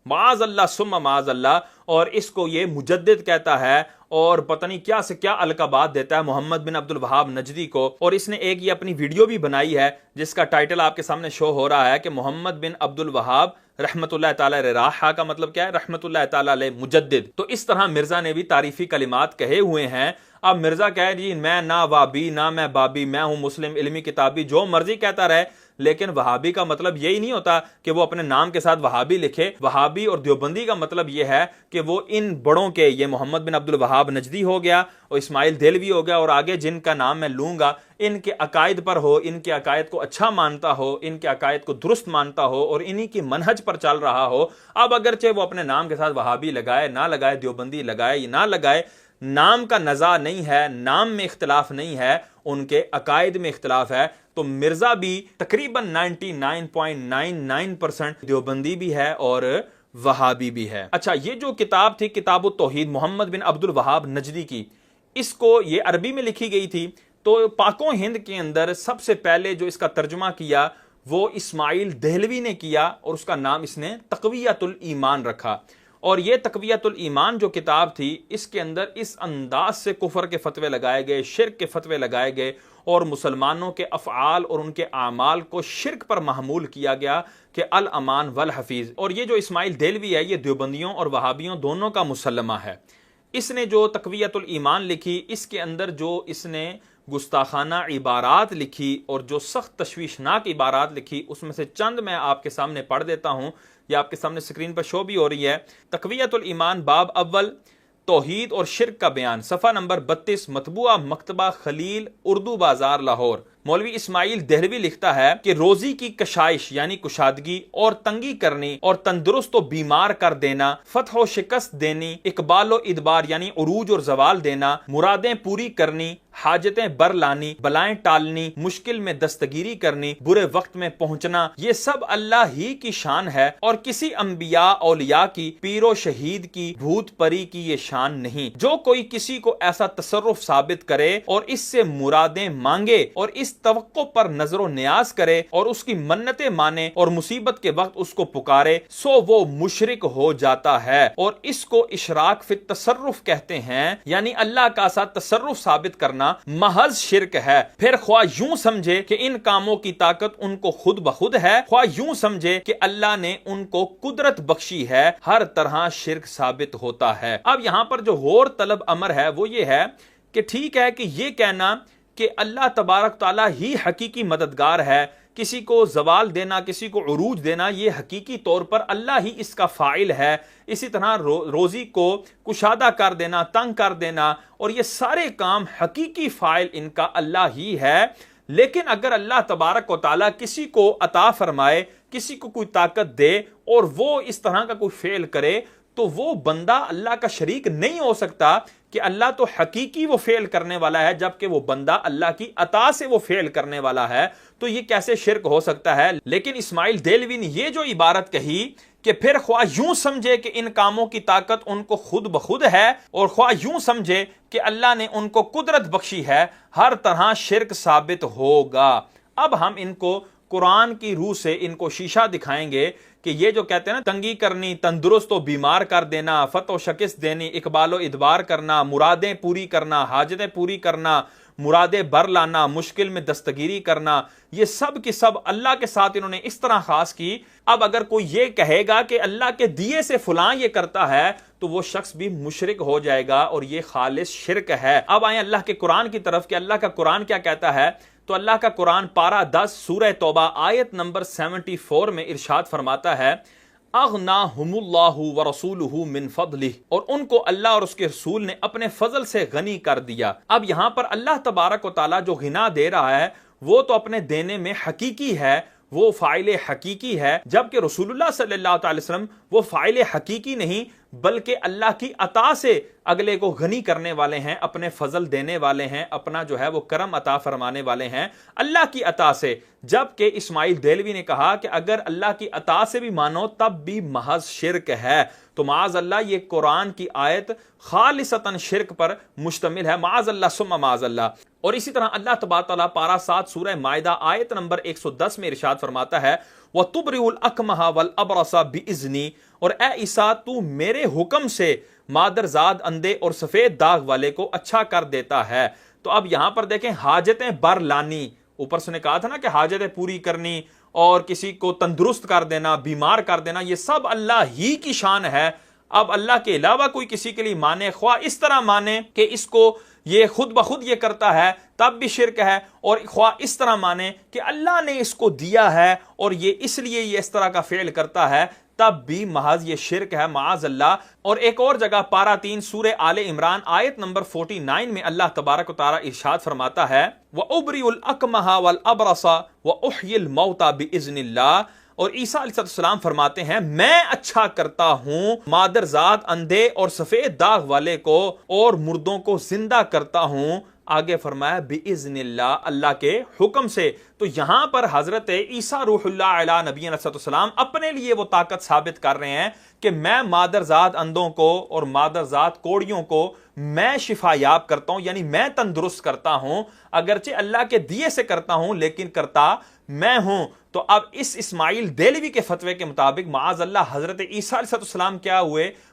معاذ اللہ ثم معاذ اللہ. اور اس کو یہ مجدد کہتا ہے اور پتہ نہیں کیا سے کیا القابات دیتا ہے محمد بن عبد الوہاب نجدی کو. اور اس نے ایک یہ اپنی ویڈیو بھی بنائی ہے جس کا ٹائٹل آپ کے سامنے شو ہو رہا ہے کہ محمد بن عبد الوہاب رحمت اللہ تعالی علیہ، راحہ کا مطلب کیا ہے؟ رحمت اللہ تعالی علیہ مجدد. تو اس طرح مرزا نے بھی تعریفی کلمات کہے ہوئے ہیں. اب مرزا کہے جی میں نہ وابی نہ میں بابی، میں ہوں مسلم علمی کتابی، جو مرضی کہتا رہے، لیکن وہابی کا مطلب یہی نہیں ہوتا کہ وہ اپنے نام کے ساتھ وہابی لکھے. وہابی اور دیوبندی کا مطلب یہ ہے کہ وہ ان بڑوں کے، یہ محمد بن عبد الوہاب نجدی ہو گیا اور اسماعیل دہلوی ہو گیا اور آگے جن کا نام میں لوں گا، ان کے عقائد پر ہو، ان کے عقائد کو اچھا مانتا ہو، ان کے عقائد کو درست مانتا ہو اور انہی کی منہج پر چل رہا ہو. اب اگرچہ وہ اپنے نام کے ساتھ وہابی لگائے نہ لگائے، دیوبندی لگائے یا نہ لگائے، نام کا نزاع نہیں ہے، نام میں اختلاف نہیں ہے، ان کے عقائد میں اختلاف ہے. تو مرزا بھی تقریباً 99.99% دیوبندی بھی ہے اور وہابی بھی ہے. اچھا، یہ جو کتاب تھی کتاب التوحید محمد بن عبد الوہاب نجدی کی، اس کو یہ عربی میں لکھی گئی تھی. تو پاک و ہند کے اندر سب سے پہلے جو اس کا ترجمہ کیا وہ اسماعیل دہلوی نے کیا اور اس کا نام اس نے تقویۃ الایمان رکھا. اور یہ تقویۃ الایمان جو کتاب تھی، اس کے اندر اس انداز سے کفر کے فتوے لگائے گئے، شرک کے فتوے لگائے گئے اور مسلمانوں کے افعال اور ان کے اعمال کو شرک پر محمول کیا گیا کہ الامان والحفیظ. اور یہ جو اسماعیل دہلوی ہے یہ دیوبندیوں اور وہابیوں دونوں کا مسلمہ ہے. اس نے جو تقویۃ الایمان لکھی، اس کے اندر جو اس نے گستاخانہ عبارات لکھی اور جو سخت تشویشناک عبارات لکھی، اس میں سے چند میں آپ کے سامنے پڑھ دیتا ہوں، یہ آپ کے سامنے اسکرین پر شو بھی ہو رہی ہے۔ تقویۃ الایمان باب اول، توحید اور شرک کا بیان، صفحہ نمبر 32، مطبوعہ مکتبہ خلیل، اردو بازار، لاہور۔ مولوی اسماعیل دہلوی لکھتا ہے کہ روزی کی کشائش یعنی کشادگی اور تنگی کرنی اور تندرست و بیمار کر دینا، فتح و شکست دینی، اقبال و ادبار یعنی عروج اور زوال دینا، مرادیں پوری کرنی، حاجتیں بر لانی، بلائیں ٹالنی، مشکل میں دستگیری کرنی، برے وقت میں پہنچنا، یہ سب اللہ ہی کی شان ہے اور کسی انبیاء اولیاء کی، پیر و شہید کی، بھوت پری کی یہ شان نہیں۔ جو کوئی کسی کو ایسا تصرف ثابت کرے اور اس سے مرادیں مانگے اور اس توقع پر نظر و نیاز کرے اور اس کی منتیں مانے اور مصیبت کے وقت اس کو پکارے، سو وہ مشرک ہو جاتا ہے، اور اس کو اشراک فی التصرف کہتے ہیں، یعنی اللہ کا ساتھ تصرف ثابت کرنا محض شرک ہے۔ پھر خواہ یوں سمجھے کہ ان کاموں کی طاقت ان کو خود بخود ہے، خواہ یوں سمجھے کہ اللہ نے ان کو قدرت بخشی ہے، ہر طرح شرک ثابت ہوتا ہے۔ اب یہاں پر جو غور طلب امر ہے وہ یہ ہے کہ ٹھیک ہے کہ یہ کہنا کہ اللہ تبارک تعالیٰ ہی حقیقی مددگار ہے، کسی کو زوال دینا، کسی کو عروج دینا، یہ حقیقی طور پر اللہ ہی اس کا فاعل ہے۔ اسی طرح روزی کو کشادہ کر دینا، تنگ کر دینا، اور یہ سارے کام حقیقی فاعل ان کا اللہ ہی ہے۔ لیکن اگر اللہ تبارک و تعالیٰ کسی کو عطا فرمائے، کسی کو کوئی طاقت دے اور وہ اس طرح کا کوئی فعل کرے، تو وہ بندہ اللہ کا شریک نہیں ہو سکتا کہ اللہ تو حقیقی وہ فعل کرنے والا ہے، جبکہ وہ بندہ اللہ کی عطا سے وہ فعل کرنے والا ہے، تو یہ کیسے شرک ہو سکتا ہے؟ لیکن اسماعیل دہلوی نے یہ جو عبارت کہی کہ پھر خواہ یوں سمجھے کہ ان کاموں کی طاقت ان کو خود بخود ہے، اور خواہ یوں سمجھے کہ اللہ نے ان کو قدرت بخشی ہے، ہر طرح شرک ثابت ہوگا۔ اب ہم ان کو قرآن کی روح سے ان کو شیشہ دکھائیں گے کہ یہ جو کہتے ہیں نا تنگی کرنی، تندرست و بیمار کر دینا، فتح و شکست دینی، اقبال و ادبار کرنا، مرادیں پوری کرنا، حاجتیں پوری کرنا، مرادیں بر لانا، مشکل میں دستگیری کرنا، یہ سب کی سب اللہ کے ساتھ انہوں نے اس طرح خاص کی۔ اب اگر کوئی یہ کہے گا کہ اللہ کے دیے سے فلاں یہ کرتا ہے، تو وہ شخص بھی مشرک ہو جائے گا اور یہ خالص شرک ہے۔ اب آئیں اللہ کے قرآن کی طرف کہ اللہ کا قرآن کیا کہتا ہے۔ تو اللہ کا قرآن پارہ 10 سورہ توبہ آیت نمبر 74 میں ارشاد فرماتا ہے، اغناہم اللہ ورسولہ من فضلہ، اور ان کو اللہ اور اس کے رسول نے اپنے فضل سے غنی کر دیا۔ اب یہاں پر اللہ تبارک و تعالیٰ جو غنا دے رہا ہے وہ تو اپنے دینے میں حقیقی ہے، وہ فاعل حقیقی ہے، جبکہ رسول اللہ صلی اللہ تعالی وسلم وہ فاعل حقیقی نہیں بلکہ اللہ کی عطا سے اگلے کو غنی کرنے والے ہیں، اپنے فضل دینے والے ہیں، اپنا جو ہے وہ کرم عطا فرمانے والے ہیں اللہ کی عطا سے۔ جبکہ اسماعیل دہلوی نے کہا کہ اگر اللہ کی عطا سے بھی مانو تب بھی محض شرک ہے، تو معاذ اللہ یہ قرآن کی آیت خالصتاً شرک پر مشتمل ہے، معاذ اللہ ثم معاذ اللہ۔ اور اسی طرح اللہ تبارک تعالیٰ پارہ 7 سورہ مائدہ آیت نمبر 110 میں ارشاد فرماتا ہے، وَتُبْرِئُ الْأَكْمَحَ وَالْأَبْرَصَ بِإِذْنِی، اور اے عیسیٰ تو میرے حکم سے مادرزاد، اندھے اور سفید داغ والے کو اچھا کر دیتا ہے۔ تو اب یہاں پر دیکھیں حاجتیں بر لانی، اوپر سے نے کہا تھا نا کہ حاجتیں پوری کرنی اور کسی کو تندرست کر دینا، بیمار کر دینا، یہ سب اللہ ہی کی شان ہے۔ اب اللہ کے علاوہ کوئی کسی کے لیے مانے، خواہ اس طرح مانے کہ اس کو یہ خود بخود یہ کرتا ہے تب بھی شرک ہے، اور خواہ اس طرح مانے کہ اللہ نے اس کو دیا ہے اور یہ اس لیے یہ اس طرح کا فعل کرتا ہے، تب بھی محض یہ شرک ہے، معاذ اللہ۔ اور ایک اور جگہ پارہ 3 سورہ آل عمران آیت نمبر 49 میں اللہ تبارک و تعالیٰ ارشاد فرماتا ہے، وَأُبْرِئُ الْأَكْمَحَ وَالْأَبْرَصَ وَأُحْيِي الْمَوْتَى بِإِذْنِ اللَّهِ، اور عیسیٰ علیہ السلام فرماتے ہیں میں اچھا کرتا ہوں مادرزاد، اندھے اور سفید داغ والے کو، اور مردوں کو زندہ کرتا ہوں۔ آگے فرمایا بِإِذْنِ اللَّهِ، اللہ کے حکم سے۔ تو یہاں پر حضرت عیسیٰ روح اللہ علیہ نبی علیہ السلام اپنے لیے وہ طاقت ثابت کر رہے ہیں کہ میں مادرزاد اندھوں کو اور مادرزاد کوڑیوں کو میں شفا یاب کرتا ہوں، یعنی میں تندرست کرتا ہوں، اگرچہ اللہ کے دیے سے کرتا ہوں لیکن کرتا میں ہوں۔ تو اب اس اسماعیل دہلوی کے فتوے کے مطابق معاذ اللہ حضرت عیسیٰ علیہ السلام کیا ہوئے؟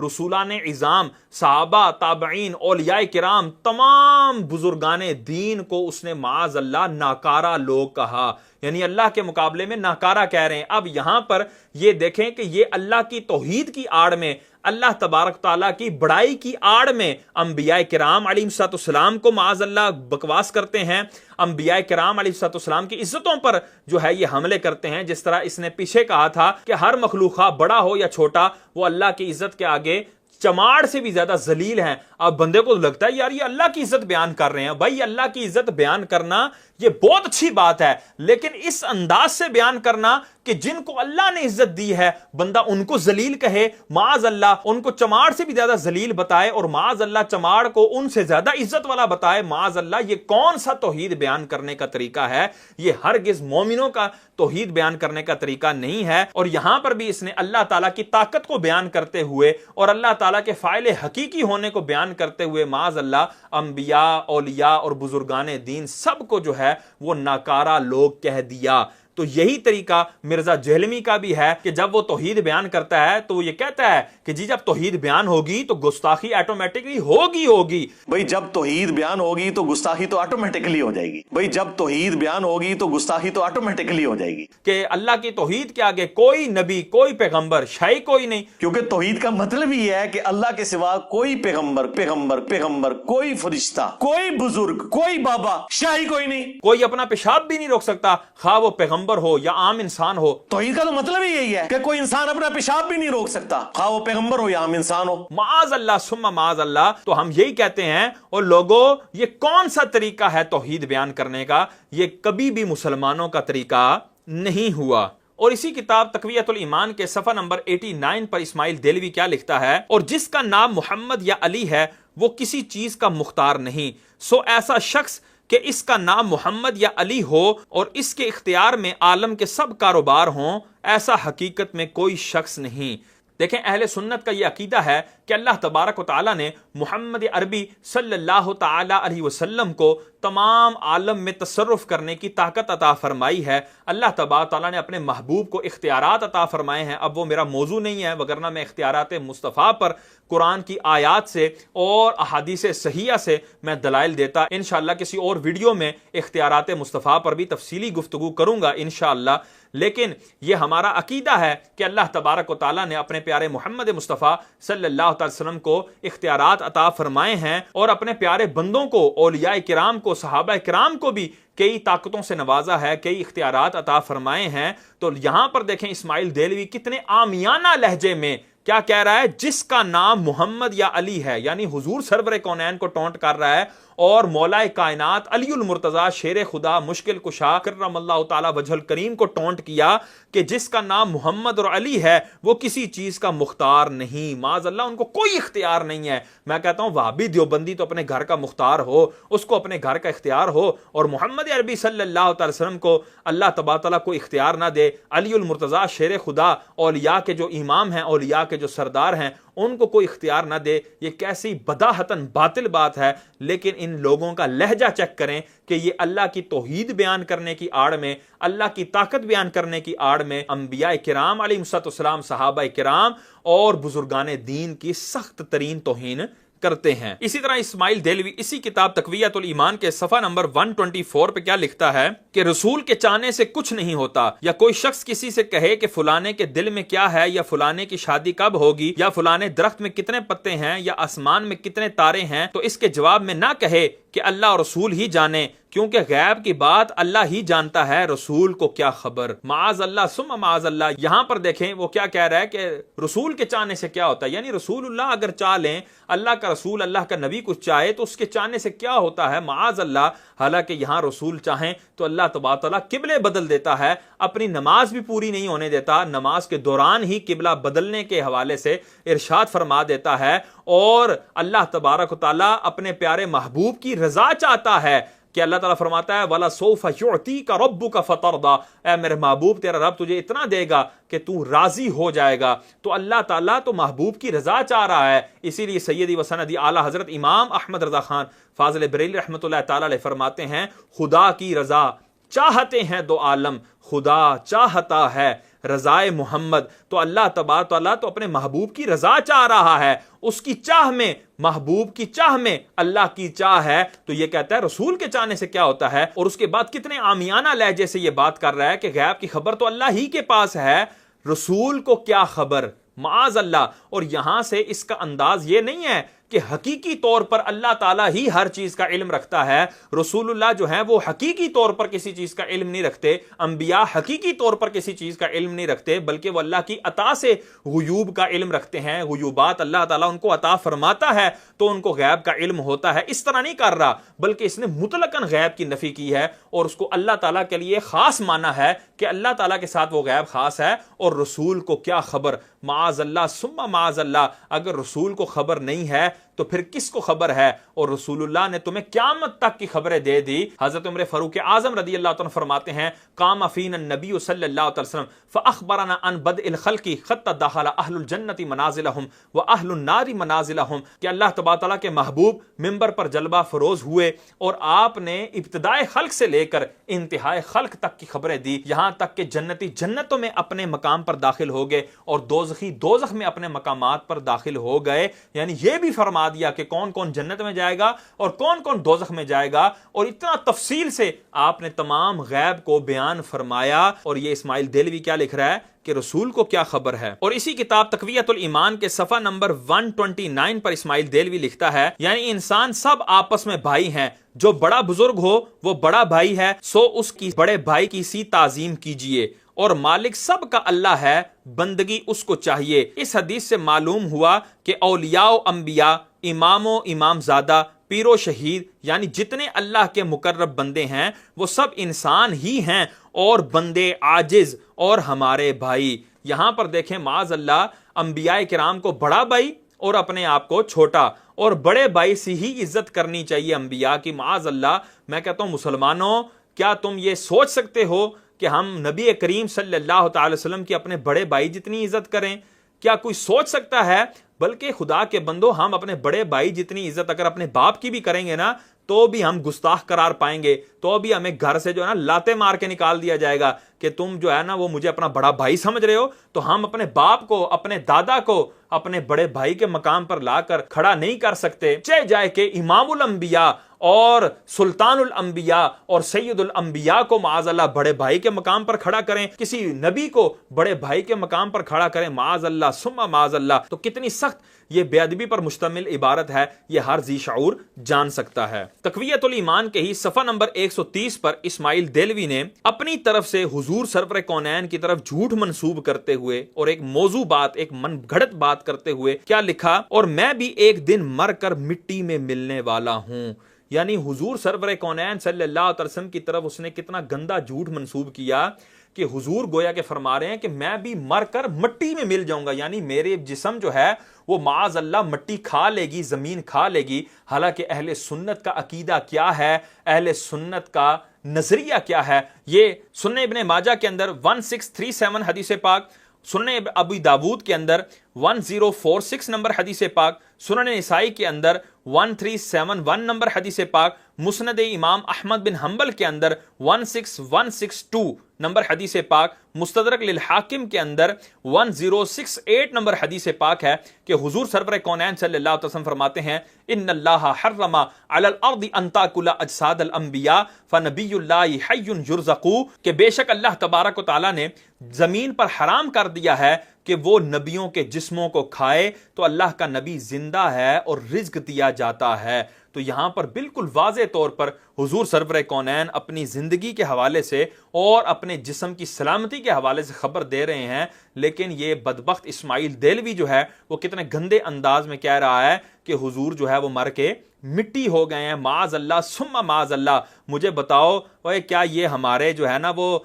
رسولان عظام، صحابہ، تابعین، اولیاء کرام، تمام بزرگان دین کو اس نے معاذ اللہ ناکارہ لوگ کہا، یعنی اللہ کے مقابلے میں ناکارہ کہہ رہے ہیں۔ اب یہاں پر یہ دیکھیں کہ یہ اللہ کی توحید کی آڑ میں، اللہ تبارک تعالیٰ کی بڑائی کی آڑ میں انبیاء کرام علیہ السلام کو معاذ اللہ بکواس کرتے ہیں، انبیاء کرام علیہ السلام کی عزتوں پر جو ہے یہ حملے کرتے ہیں، جس طرح اس نے پیچھے کہا تھا کہ ہر مخلوقہ بڑا ہو یا چھوٹا وہ اللہ کی عزت کے آگے چماڑ سے بھی زیادہ ذلیل ہیں۔ اب بندے کو لگتا ہے یار یہ اللہ کی عزت بیان کر رہے ہیں، بھائی اللہ کی عزت بیان کرنا یہ بہت اچھی بات ہے، لیکن اس انداز سے بیان کرنا کہ جن کو اللہ نے عزت دی ہے بندہ ان کو ذلیل کہے، معاذ اللہ ان کو چماڑ سے بھی زیادہ ذلیل بتائے، اور معاذ اللہ چماڑ کو ان سے زیادہ عزت والا بتائے، معاذ اللہ یہ کون سا توحید بیان کرنے کا طریقہ ہے؟ یہ ہرگز مومنوں کا توحید بیان کرنے کا طریقہ نہیں ہے۔ اور یہاں پر بھی اس نے اللہ تعالیٰ کی طاقت کو بیان کرتے ہوئے اور اللہ تعالیٰ کے فاعل حقیقی ہونے کو بیان کرتے ہوئے معاذ اللہ انبیاء، اولیاء اور بزرگان دین سب کو جو ہے وہ ناکارہ لوگ کہہ دیا۔ تو یہی طریقہ مرزا جہلمی کا بھی ہے کہ جب وہ توحید بیان کرتا ہے تو وہ یہ کہتا ہے کہ جی جب توحید بیان ہوگی تو گستاخی آٹومیٹکلی ہوگی۔ بھئی جب توحید بیان ہوگی تو گستاخی تو آٹومیٹکلی ہو جائے گی، بھئی جب توحید بیان ہوگی تو گستاخی تو آٹومیٹکلی ہو جائے گی، کہ اللہ کی توحید کے آگے کوئی نبی، کوئی پیغمبر، شاہی کوئی نہیں، کیونکہ توحید کا مطلب ہی ہے کہ اللہ کے سوا کوئی پیغمبر، کوئی فرشتہ، کوئی بزرگ، کوئی بابا، شاہی کوئی نہیں، کوئی اپنا پیشاب بھی نہیں روک سکتا، خواہ وہ پیغمبر ہو یا عام انسان ہو۔ توحید کا تو مطلب ہی یہی ہے کہ کوئی انسان اپنا پیشاب بھی نہیں روک سکتا، خواہ وہ پیغمبر ہو یا عام انسان ہو۔ معاذ اللہ ثم معاذ اللہ۔ تو ہم یہی کہتے ہیں اور لوگوں یہ کون سا طریقہ ہے توحید بیان کرنے کا؟ یہ کبھی بھی مسلمانوں کا طریقہ نہیں ہوا۔ اور اسی کتاب تقویت الایمان کے صفحہ نمبر 89 پر اسماعیل دہلوی کیا لکھتا ہے؟ اور جس کا نام محمد یا علی ہے وہ کسی چیز کا مختار نہیں، سو ایسا شخص کہ اس کا نام محمد یا علی ہو اور اس کے اختیار میں عالم کے سب کاروبار ہوں، ایسا حقیقت میں کوئی شخص نہیں۔ دیکھیں اہل سنت کا یہ عقیدہ ہے کہ اللہ تبارک و تعالیٰ نے محمد عربی صلی اللہ تعالی علیہ وسلم کو تمام عالم میں تصرف کرنے کی طاقت عطا فرمائی ہے۔ اللہ تبارک تعالیٰ نے اپنے محبوب کو اختیارات عطا فرمائے ہیں۔ اب وہ میرا موضوع نہیں ہے، وگرنہ میں اختیارات مصطفیٰ پر قرآن کی آیات سے اور احادیث صحیحہ سے میں دلائل دیتا۔ انشاءاللہ کسی اور ویڈیو میں اختیارات مصطفیٰ پر بھی تفصیلی گفتگو کروں گا انشاءاللہ، لیکن یہ ہمارا عقیدہ ہے کہ اللہ تبارک و تعالیٰ نے اپنے پیارے محمد مصطفیٰ صلی اللہ تعالی وسلم کو اختیارات عطا فرمائے ہیں، اور اپنے پیارے بندوں کو، اولیاء کرام کو، صحابہ کرام کو بھی کئی طاقتوں سے نوازا ہے، کئی اختیارات عطا فرمائے ہیں۔ تو یہاں پر دیکھیں اسماعیل دہلوی کتنے عامیانہ لہجے میں کیا کہہ رہا ہے؟ جس کا نام محمد یا علی ہے، یعنی حضور سرور کونین کو ٹونٹ کر رہا ہے، اور مولا کائنات علی المرتضیٰ شیر خدا مشکل کشا کرم اللہ تعالی وجہ الکریم کو ٹونٹ کیا کہ جس کا نام محمد اور علی ہے وہ کسی چیز کا مختار نہیں۔ معاذ اللہ ان کو کوئی اختیار نہیں ہے۔ میں کہتا ہوں وہابی دیوبندی تو اپنے گھر کا مختار ہو، اس کو اپنے گھر کا اختیار ہو، اور محمد عربی صلی اللہ تعالی وسلم کو اللہ تبارک تعالیٰ کو اختیار نہ دے۔ علی المرتضیٰ شیر خدا، اولیاء کے جو امام ہیں، اولیاء کے جو سردار ہیں، ان کو کوئی اختیار نہ دے، یہ کیسی بداہتاً باطل بات ہے۔ لیکن ان لوگوں کا لہجہ چیک کریں کہ یہ اللہ کی توحید بیان کرنے کی آڑ میں، اللہ کی طاقت بیان کرنے کی آڑ میں انبیاء کرام علیہ السلام، صحابہ کرام اور بزرگان دین کی سخت ترین توہین کرتے ہیں۔ اسی طرح اسماعیل دہلوی اسی کتاب تقویت الایمان کے صفحہ نمبر 124 پہ کیا لکھتا ہے کہ رسول کے چاہنے سے کچھ نہیں ہوتا، یا کوئی شخص کسی سے کہے کہ فلانے کے دل میں کیا ہے، یا فلانے کی شادی کب ہوگی، یا فلانے درخت میں کتنے پتے ہیں، یا آسمان میں کتنے تارے ہیں، تو اس کے جواب میں نہ کہے کہ اللہ اور رسول ہی جانے، کیونکہ غیب کی بات اللہ ہی جانتا ہے، رسول کو کیا خبر۔ معاذ اللہ ثم معاذ اللہ۔ یہاں پر دیکھیں وہ کیا کہہ رہا ہے کہ رسول کے چاہنے سے کیا ہوتا ہے، یعنی رسول اللہ اگر چاہ لیں، اللہ کا رسول، اللہ کا نبی کچھ چاہے تو اس کے چاہنے سے کیا ہوتا ہے، معاذ اللہ۔ حالانکہ یہاں رسول چاہیں تو اللہ تبارک تعالیٰ قبلے بدل دیتا ہے، اپنی نماز بھی پوری نہیں ہونے دیتا، نماز کے دوران ہی قبلہ بدلنے کے حوالے سے ارشاد فرما دیتا ہے، اور اللہ تبارک و تعالیٰ اپنے پیارے محبوب کی رضا چاہتا ہے کہ اللہ تعالیٰ فرماتا ہے وَلَسَوْفَ يُعْطِيكَ رَبُّكَ فَتَرْضَىٰ، اے میرے محبوب تیرا رب تجھے اتنا دے گا کہ تو راضی ہو جائے گا۔ تو اللہ تعالیٰ تو محبوب کی رضا چاہ رہا ہے، اسی لیے سیدی و سندی اعلیٰ حضرت امام احمد رضا خان فاضل بریلوی رحمۃ اللہ تعالیٰ علیہ فرماتے ہیں خدا کی رضا چاہتے ہیں دو عالم، خدا چاہتا ہے رضائے محمد، تو اللہ تبارک و تعالیٰ تو اپنے محبوب کی رضا چاہ رہا ہے، اس کی چاہ میں، محبوب کی چاہ میں اللہ کی چاہ ہے، تو یہ کہتا ہے رسول کے چاہنے سے کیا ہوتا ہے، اور اس کے بعد کتنے عامیانہ لہجے سے یہ بات کر رہا ہے کہ غیب کی خبر تو اللہ ہی کے پاس ہے، رسول کو کیا خبر، معاذ اللہ۔ اور یہاں سے اس کا انداز یہ نہیں ہے کہ حقیقی طور پر اللہ تعالیٰ ہی ہر چیز کا علم رکھتا ہے، رسول اللہ جو ہیں وہ حقیقی طور پر کسی چیز کا علم نہیں رکھتے، انبیاء حقیقی طور پر کسی چیز کا علم نہیں رکھتے، بلکہ وہ اللہ کی عطا سے غیوب کا علم رکھتے ہیں، غیوبات اللہ تعالیٰ ان کو عطا فرماتا ہے تو ان کو غیب کا علم ہوتا ہے۔ اس طرح نہیں کر رہا، بلکہ اس نے مطلقاً غیب کی نفی کی ہے اور اس کو اللہ تعالیٰ کے لیے خاص مانا ہے کہ اللہ تعالیٰ کے ساتھ وہ غیب خاص ہے، اور رسول کو کیا خبر، معاذ اللہ ثم معاذ اللہ۔ اگر رسول کو خبر نہیں ہے تو پھر کس کو خبر ہے؟ اور رسول اللہ نے تمہیں قیامت تک کی خبریں دے دی۔ حضرت عمر فاروق اعظم رضی اللہ عنہ فرماتے ہیں قام فینا النبی صلی اللہ علیہ وسلم فاخبرنا عن بدء الخلق حتى دخل اہل الجنت منازلهم واہل النار منازلهم، کہ اللہ تبارک تعالیٰ کے محبوب منبر پر جلوہ فروز ہوئے اور آپ نے ابتدائے خلق سے لے کر انتہائے خلق تک کی خبریں دی، یہاں تک کہ جنتی جنتوں میں اپنے مقام پر داخل ہو گئے اور دوزخی دوزخ میں اپنے مقامات پر داخل ہو گئے، یعنی یہ بھی فرما دیا کہ کون کون جنت میں جائے گا اور کون کون دوزخ میں جائے گا، اور اتنا تفصیل سے آپ نے تمام غیب کو بیان فرمایا۔ اور یہ اسماعیل دہلوی کیا لکھ رہا ہے کہ رسول کو کیا خبر ہے؟ اور اسی کتاب تقویۃ الایمان کے صفحہ نمبر 129 پر اسماعیل دہلوی لکھتا ہے یعنی انسان سب آپس میں بھائی ہیں، جو بڑا بزرگ ہو وہ بڑا بھائی ہے، سو اس کی بڑے بھائی کی سی تعظیم کیجئے، اور مالک سب کا اللہ ہے، بندگی اس کو چاہیے۔ اس حدیث سے معلوم ہوا کہ اولیاء و انبیاء، امام و امام زادہ، پیر و شہید، یعنی جتنے اللہ کے مقرب بندے ہیں وہ سب انسان ہی ہیں اور بندے عاجز اور ہمارے بھائی۔ یہاں پر دیکھیں معاذ اللہ انبیاء کرام کو بڑا بھائی اور اپنے آپ کو چھوٹا، اور بڑے بھائی سے ہی عزت کرنی چاہیے انبیاء کی۔ معاذ اللہ میں کہتا ہوں مسلمانوں، کیا تم یہ سوچ سکتے ہو کہ ہم نبی کریم صلی اللہ تعالی وسلم کی اپنے بڑے بھائی جتنی عزت کریں؟ کیا کوئی سوچ سکتا ہے؟ بلکہ خدا کے بندو، ہم اپنے بڑے بھائی جتنی عزت اگر اپنے باپ کی بھی کریں گے نا تو بھی ہم گستاخ قرار پائیں گے، تو بھی ہمیں گھر سے جو ہے نا لاتے مار کے نکال دیا جائے گا کہ تم جو ہے نا وہ مجھے اپنا بڑا بھائی سمجھ رہے ہو۔ تو ہم اپنے باپ کو، اپنے دادا کو اپنے بڑے بھائی کے مقام پر لا کر کھڑا نہیں کر سکتے، چاہے جائے کہ امام الانبیاء اور سلطان الانبیاء اور سید الانبیاء کو معاذ اللہ بڑے بھائی کے مقام پر کھڑا کریں، کسی نبی کو بڑے بھائی کے مقام پر کھڑا کریں، معاذ اللہ ثم معاذ اللہ۔ تو کتنی سخت یہ بے ادبی پر مشتمل عبارت ہے، یہ ہر ذی شعور جان سکتا ہے۔ تقویۃ الایمان کے ہی صفحہ نمبر 130 پر اسماعیل دہلوی نے اپنی طرف سے حضور سرور کونین کی طرف جھوٹ منسوب کرتے ہوئے اور ایک موضوع بات، ایک من گھڑت بات کرتے ہوئے کیا لکھا، اور میں بھی ایک دن مر کر مٹی میں ملنے والا ہوں۔ یعنی حضور سرور کونین صلی اللہ علیہ وسلم کی طرف اس نے کتنا گندا جھوٹ منسوب کیا کہ حضور گویا کہ فرما رہے ہیں کہ میں بھی مر کر مٹی میں مل جاؤں گا، یعنی میرے جسم جو ہے وہ معاذ اللہ مٹی کھا لے گی، زمین کھا لے گی۔ حالانکہ اہل سنت کا عقیدہ کیا ہے، اہل سنت کا نظریہ کیا ہے، یہ سنن ابن ماجہ کے اندر 1637 حدیث پاک، سنن ابی داود کے اندر 1046 نمبر حدیث پاک، سنن نسائی کے اندر 1371 نمبر حدیث پاک، مسند امام احمد بن حنبل کے اندر 16162 نمبر حدیث پاک، مستدرک للحاکم کے اندر 1068 نمبر حدیث پاک ہے کہ حضور سرور کونین صلی اللہ علیہ وسلم فرماتے ہیں ان اللہ حرم علی الارض ان تاکل اجساد الانبیاء فنبی اللہ حی یرزق، کہ بے شک اللہ تبارک و تعالی نے زمین پر حرام کر دیا ہے کہ وہ نبیوں کے جسموں کو کھائے، تو اللہ کا نبی زندہ ہے اور رزق دیا جاتا ہے۔ تو یہاں پر بالکل واضح طور پر حضور سرور کونین اپنی زندگی کے حوالے سے اور اپنے جسم کی سلامتی کے حوالے سے خبر دے رہے ہیں، لیکن یہ بدبخت اسماعیل دہلوی جو ہے وہ کتنے گندے انداز میں کہہ رہا ہے کہ حضور جو ہے وہ مر کے مٹی ہو گئے ہیں، معاذ اللہ ثم معاذ اللہ۔ مجھے بتاؤ کیا یہ ہمارے جو ہے نا وہ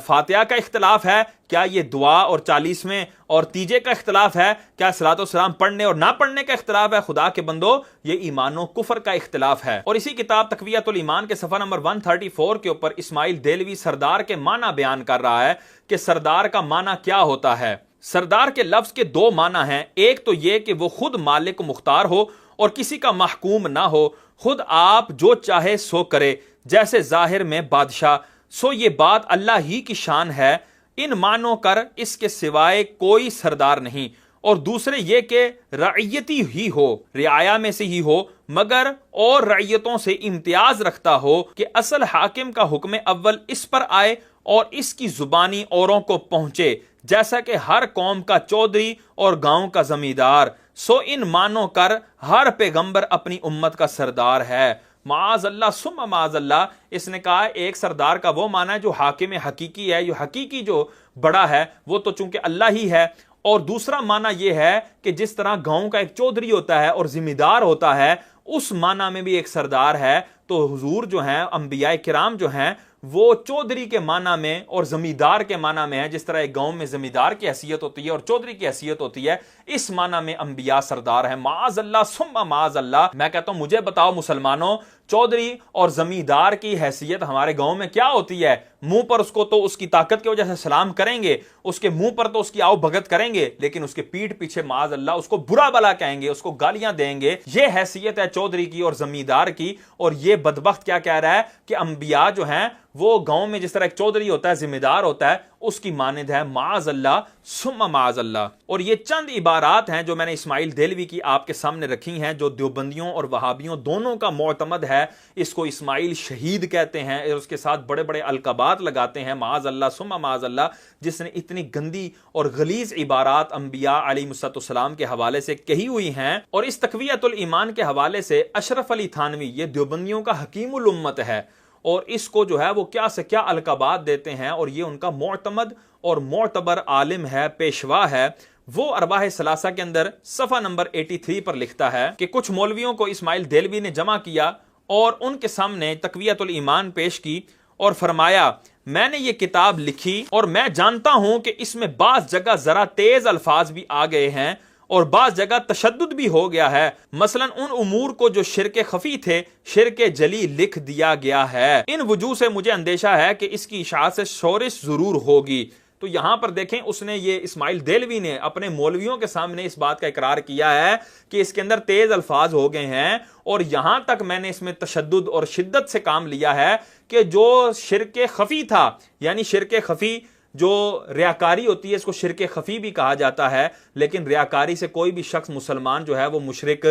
فاتحہ کا اختلاف ہے؟ کیا یہ دعا اور 40ویں اور تیجے کا اختلاف ہے؟ کیا صلاۃ و سلام پڑھنے اور نہ پڑھنے کا اختلاف ہے؟ خدا کے بندو، یہ ایمان و کفر کا اختلاف ہے۔ اور اسی کتاب تقویۃ الایمان کے صفحہ نمبر 134 کے اوپر اسماعیل دہلوی سردار کے معنی بیان کر رہا ہے کہ سردار کا معنی کیا ہوتا ہے۔ سردار کے لفظ کے دو معنی ہیں، ایک تو یہ کہ وہ خود مالک و مختار ہو اور کسی کا محکوم نہ ہو، خود آپ جو چاہے سو کرے، جیسے ظاہر میں بادشاہ، سو یہ بات اللہ ہی کی شان ہے، ان مانو کر اس کے سوائے کوئی سردار نہیں، اور دوسرے یہ کہ رعیتی ہی ہو، رعایا میں سے ہی ہو، مگر اور رعیتوں سے امتیاز رکھتا ہو کہ اصل حاکم کا حکم اول اس پر آئے اور اس کی زبانی اوروں کو پہنچے، جیسا کہ ہر قوم کا چودھری اور گاؤں کا زمیندار، سو ان مانو کر ہر پیغمبر اپنی امت کا سردار ہے۔ معاذ اللہ ثم معاذ اللہ، اس نے کہا ایک سردار کا وہ معنی ہے جو حاکم حقیقی ہے، جو حقیقی جو بڑا ہے وہ تو چونکہ اللہ ہی ہے، اور دوسرا معنی یہ ہے کہ جس طرح گاؤں کا ایک چودھری ہوتا ہے اور ذمہ دار ہوتا ہے، اس معنی میں بھی ایک سردار ہے۔ تو حضور جو ہیں، انبیاء کرام جو ہیں، وہ چودھری کے معنی میں اور زمیندار کے معنی میں ہے، جس طرح ایک گاؤں میں زمیندار کی حیثیت ہوتی ہے اور چودھری کی حیثیت ہوتی ہے، اس معنی میں انبیاء سردار ہیں۔ معاذ اللہ ثم معاذ اللہ، میں کہتا ہوں مجھے بتاؤ مسلمانوں، چودھری اور زمیندار کی حیثیت ہمارے گاؤں میں کیا ہوتی ہے؟ منہ پر اس کو تو اس کی طاقت کی وجہ سے سلام کریں گے، اس کے منہ پر تو اس کی آؤ بھگت کریں گے، لیکن اس کے پیٹھ پیچھے معاذ اللہ اس کو برا بلا کہیں گے، اس کو گالیاں دیں گے۔ یہ حیثیت ہے چودھری کی اور زمیندار کی، اور یہ بدبخت کیا کہہ رہا ہے کہ انبیاء جو ہیں وہ گاؤں میں جس طرح ایک چودھری ہوتا ہے، ذمہ دار ہوتا ہے، اس کی مانند ہے۔ معاذ اللہ ثم معاذ اللہ۔ اور یہ چند عبارات ہیں جو میں نے اسماعیل دہلوی کی آپ کے سامنے رکھی ہیں، جو دیوبندیوں اور وہابیوں دونوں کا معتمد ہے۔ اس کو اسماعیل شہید کہتے ہیں اور اس کے ساتھ بڑے بڑے القابات لگاتے ہیں، معاذ اللہ ثم معاذ اللہ، جس نے اتنی گندی اور غلیظ عبارات انبیاء علیہ السلام کے حوالے سے کہی ہوئی ہیں۔ اور اس تقویۃ الایمان کے حوالے سے اشرف علی تھانوی، یہ دیوبندیوں کا حکیم الامت ہے، اور اس کو جو ہے وہ کیا سے کیا القابات دیتے ہیں، اور یہ ان کا معتمد اور معتبر عالم ہے، پیشوا ہے۔ وہ ارواح ثلاثہ کے اندر صفحہ نمبر 83 پر لکھتا ہے کہ کچھ مولویوں کو اسماعیل دہلوی نے جمع کیا اور ان کے سامنے تقویۃ الایمان پیش کی اور فرمایا میں نے یہ کتاب لکھی اور میں جانتا ہوں کہ اس میں بعض جگہ ذرا تیز الفاظ بھی آ گئے ہیں اور بعض جگہ تشدد بھی ہو گیا ہے، مثلا ان امور کو جو شرک خفی تھے شرک جلی لکھ دیا گیا ہے۔ ان وجوہ سے مجھے اندیشہ ہے کہ اس کی اشاعت سے شورش ضرور ہوگی۔ تو یہاں پر دیکھیں، اس نے یہ اسماعیل دہلوی نے اپنے مولویوں کے سامنے اس بات کا اقرار کیا ہے کہ اس کے اندر تیز الفاظ ہو گئے ہیں، اور یہاں تک میں نے اس میں تشدد اور شدت سے کام لیا ہے کہ جو شرک خفی تھا، یعنی شرک خفی جو ریاکاری ہوتی ہے، اس کو شرک خفی بھی کہا جاتا ہے، لیکن ریاکاری سے کوئی بھی شخص مسلمان جو ہے وہ مشرک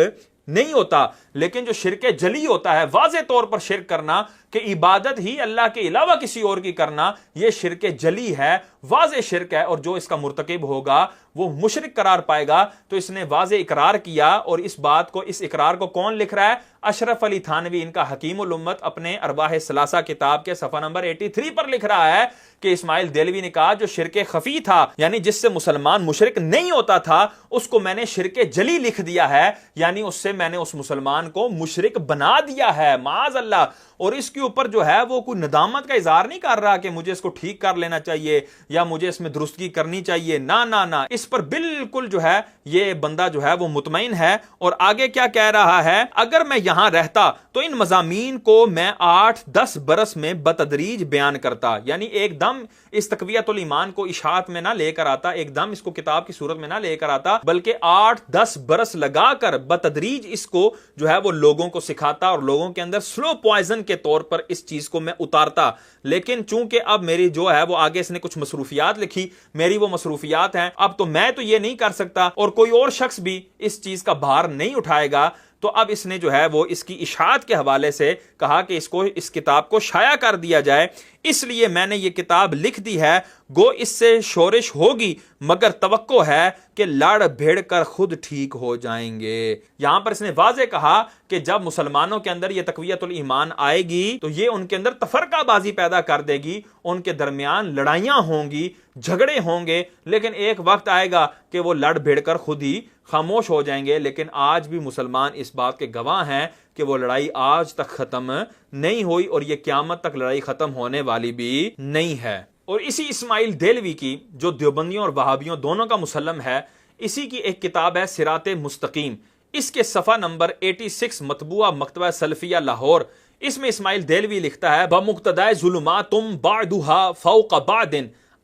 نہیں ہوتا، لیکن جو شرک جلی ہوتا ہے، واضح طور پر شرک کرنا کہ عبادت ہی اللہ کے علاوہ کسی اور کی کرنا، یہ شرک جلی ہے، واضح شرک ہے، اور جو اس کا مرتکب ہوگا وہ مشرک قرار پائے گا۔ تو اس نے واضح اقرار کیا، اور اس بات کو، اس اقرار کو کون لکھ رہا ہے؟ اشرف علی تھانوی، ان کا حکیم الامت، اپنے ارواح ثلاثہ کتاب کے صفحہ نمبر 83 پر لکھ رہا ہے کہ اسماعیل دہلوی نے کہا جو شرک خفی تھا، یعنی جس سے مسلمان مشرک نہیں ہوتا تھا، اس کو میں نے شرک جلی لکھ دیا ہے، یعنی اس سے میں نے اس مسلمان کو مشرک بنا دیا ہے، معاذ اللہ۔ اور اس کے اوپر جو ہے وہ کوئی ندامت کا اظہار نہیں کر رہا کہ مجھے اس کو ٹھیک کر لینا چاہیے یا مجھے اس میں درستگی کرنی چاہیے، نہ نہ نہ، اس پر بالکل جو ہے یہ بندہ جو ہے وہ مطمئن ہے۔ اور آگے کیا کہہ رہا ہے؟ اگر میں یہاں رہتا تو ان مضامین کو میں 8-10 برس میں بتدریج بیان کرتا، یعنی ایک دم اس تقویۃ الایمان کو اشاعت میں نہ لے کر آتا، ایک دم اس کو کتاب کی صورت میں نہ لے کر آتا، بلکہ 8-10 برس لگا کر بتدریج اس کو جو ہے وہ لوگوں کو سکھاتا اور لوگوں کے اندر سلو پوائزن کے طور پر اس چیز کو میں اتارتا۔ لیکن چونکہ اب میری جو ہے وہ آگے اس نے کچھ مصروفیات لکھی، میری وہ مصروفیات ہیں، اب تو میں تو یہ نہیں کر سکتا اور کوئی اور شخص بھی اس چیز کا بھار نہیں اٹھائے گا، تو اب اس نے جو ہے وہ اس کی اشاعت کے حوالے سے کہا کہ اس کتاب کو شائع کر دیا جائے، اس لیے میں نے یہ کتاب لکھ دی ہے، گو اس سے شورش ہوگی مگر توقع ہے کہ لڑ بھیڑ کر خود ٹھیک ہو جائیں گے۔ یہاں پر اس نے واضح کہا کہ جب مسلمانوں کے اندر یہ تقویۃ الایمان آئے گی تو یہ ان کے اندر تفرقہ بازی پیدا کر دے گی، ان کے درمیان لڑائیاں ہوں گی، جھگڑے ہوں گے، لیکن ایک وقت آئے گا کہ وہ لڑ بھیڑ کر خود ہی خاموش ہو جائیں گے۔ لیکن آج بھی مسلمان اس بات کے گواہ ہیں کہ وہ لڑائی آج تک ختم نہیں ہوئی اور یہ قیامت تک لڑائی ختم ہونے والی بھی نہیں ہے۔ اور اسی اسماعیل دہلوی کی، جو دیوبندیوں اور وہابیوں دونوں کا مسلم ہے، اسی کی ایک کتاب ہے صراط مستقیم، اس کے صفحہ نمبر 86 مطبوعہ مکتبہ سلفیہ لاہور، اس میں اسماعیل دہلوی لکھتا ہے بمقتدائے ظلماتم بعدها فوق بعد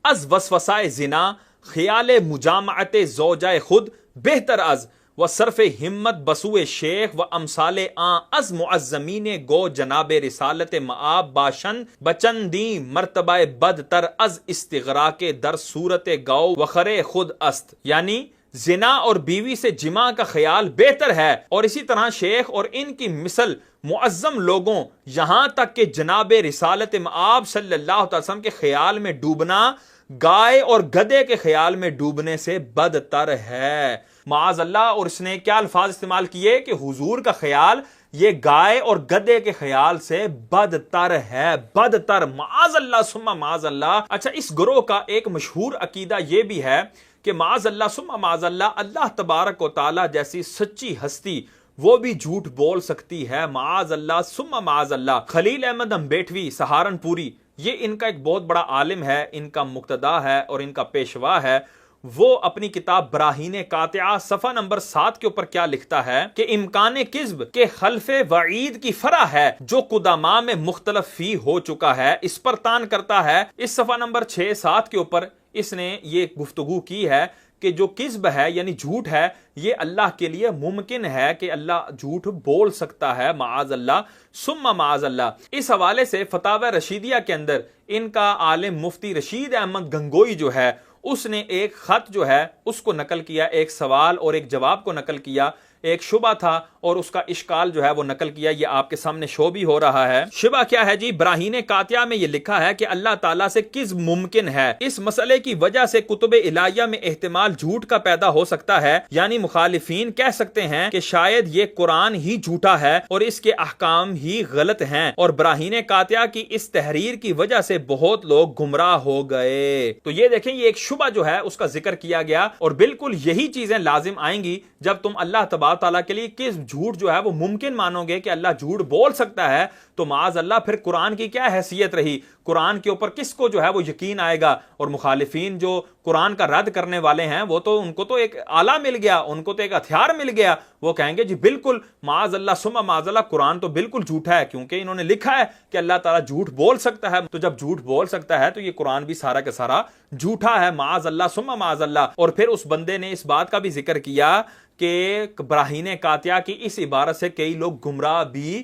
از وسوسہ زنا خیال مجامعت زوجہ خود بہتر از و صرف ہمت بسوئے شیخ و امثال آن از معظمین گو جناب رسالت معاب باشن بچندی مرتبہ بد تر از استغراق در صورت گاؤ وخرے خود است، یعنی زنا اور بیوی سے جماع کا خیال بہتر ہے، اور اسی طرح شیخ اور ان کی مثل معظم لوگوں یہاں تک کہ جناب رسالت معاب صلی اللہ علیہ وسلم کے خیال میں ڈوبنا گائے اور گدے کے خیال میں ڈوبنے سے بدتر ہے۔ معاذ اللہ، اور اس نے کیا الفاظ استعمال کیے کہ حضور کا خیال یہ گائے اور گدے کے خیال سے بدتر ہے، بدتر، معاذ اللہ ثم معاذ اللہ۔ اچھا، اس گروہ کا ایک مشہور عقیدہ یہ بھی ہے کہ معاذ اللہ ثم معاذ اللہ، اللہ تبارک و تعالی جیسی سچی ہستی وہ بھی جھوٹ بول سکتی ہے، معاذ اللہ ثم معاذ اللہ۔ خلیل احمد امبیٹوی سہارنپوری، یہ ان کا ایک بہت بڑا عالم ہے، ان کا مقتدا ہے اور ان کا پیشوا ہے۔ وہ اپنی کتاب براہین قاطعہ صفحہ نمبر 7 کے اوپر کیا لکھتا ہے کہ امکان کذب کے خلف وعید کی فرع ہے جو قدماء میں مختلف فی ہو چکا ہے، اس پر تان کرتا ہے۔ اس صفحہ نمبر 6-7 کے اوپر اس نے یہ گفتگو کی ہے کہ جو کذب ہے یعنی جھوٹ ہے، یہ اللہ کے لیے ممکن ہے کہ اللہ جھوٹ بول سکتا ہے، معاذ اللہ ثم معاذ اللہ۔ اس حوالے سے فتاوی رشیدیہ کے اندر ان کا عالم مفتی رشید احمد گنگوئی جو ہے، اس نے ایک خط جو ہے اس کو نقل کیا، ایک سوال اور ایک جواب کو نقل کیا، ایک شبہ تھا اور اس کا اشکال جو ہے وہ نقل کیا، یہ آپ کے سامنے شو بھی ہو رہا ہے۔ شبہ کیا ہے جی؟ براہین قاطعہ میں یہ لکھا ہے کہ اللہ تعالیٰ سے کذب ممکن ہے، اس مسئلے کی وجہ سے کتب الہیہ میں احتمال جھوٹ کا پیدا ہو سکتا ہے، یعنی مخالفین کہہ سکتے ہیں کہ شاید یہ قرآن ہی جھوٹا ہے اور اس کے احکام ہی غلط ہیں، اور براہین قاطعہ کی اس تحریر کی وجہ سے بہت لوگ گمراہ ہو گئے۔ تو یہ دیکھیں، یہ ایک شبہ جو ہے اس کا ذکر کیا گیا، اور بالکل یہی چیزیں لازم آئیں گی جب تم اللہ تبارک تعالیٰ کے لیے کس جھوٹ جو ہے وہ ممکن مانو گے کہ اللہ جھوٹ بول سکتا ہے، تو معاذ اللہ پھر قرآن کی کیا حیثیت رہی؟ قرآن کے اوپر کس کو جو ہے وہ یقین آئے گا؟ اور مخالفین جو قرآن کا رد کرنے والے ہیں وہ تو ان کو تو ایک آلہ مل گیا، ان کو تو ایک ہتھیار مل گیا، وہ کہیں گے جی بالکل معاذ اللہ ثم معاذ اللہ قرآن تو بالکل جھوٹا ہے، کیونکہ انہوں نے لکھا ہے کہ اللہ تعالیٰ جھوٹ بول سکتا ہے، تو جب جھوٹ بول سکتا ہے تو یہ قرآن بھی سارا کا سارا جھوٹا ہے، معاذ اللہ ثم معاذ اللہ۔ اور پھر اس بندے نے اس بات کا بھی ذکر کیا کہ براہین قاطعہ کی اس عبارت سے کئی لوگ گمراہ بھی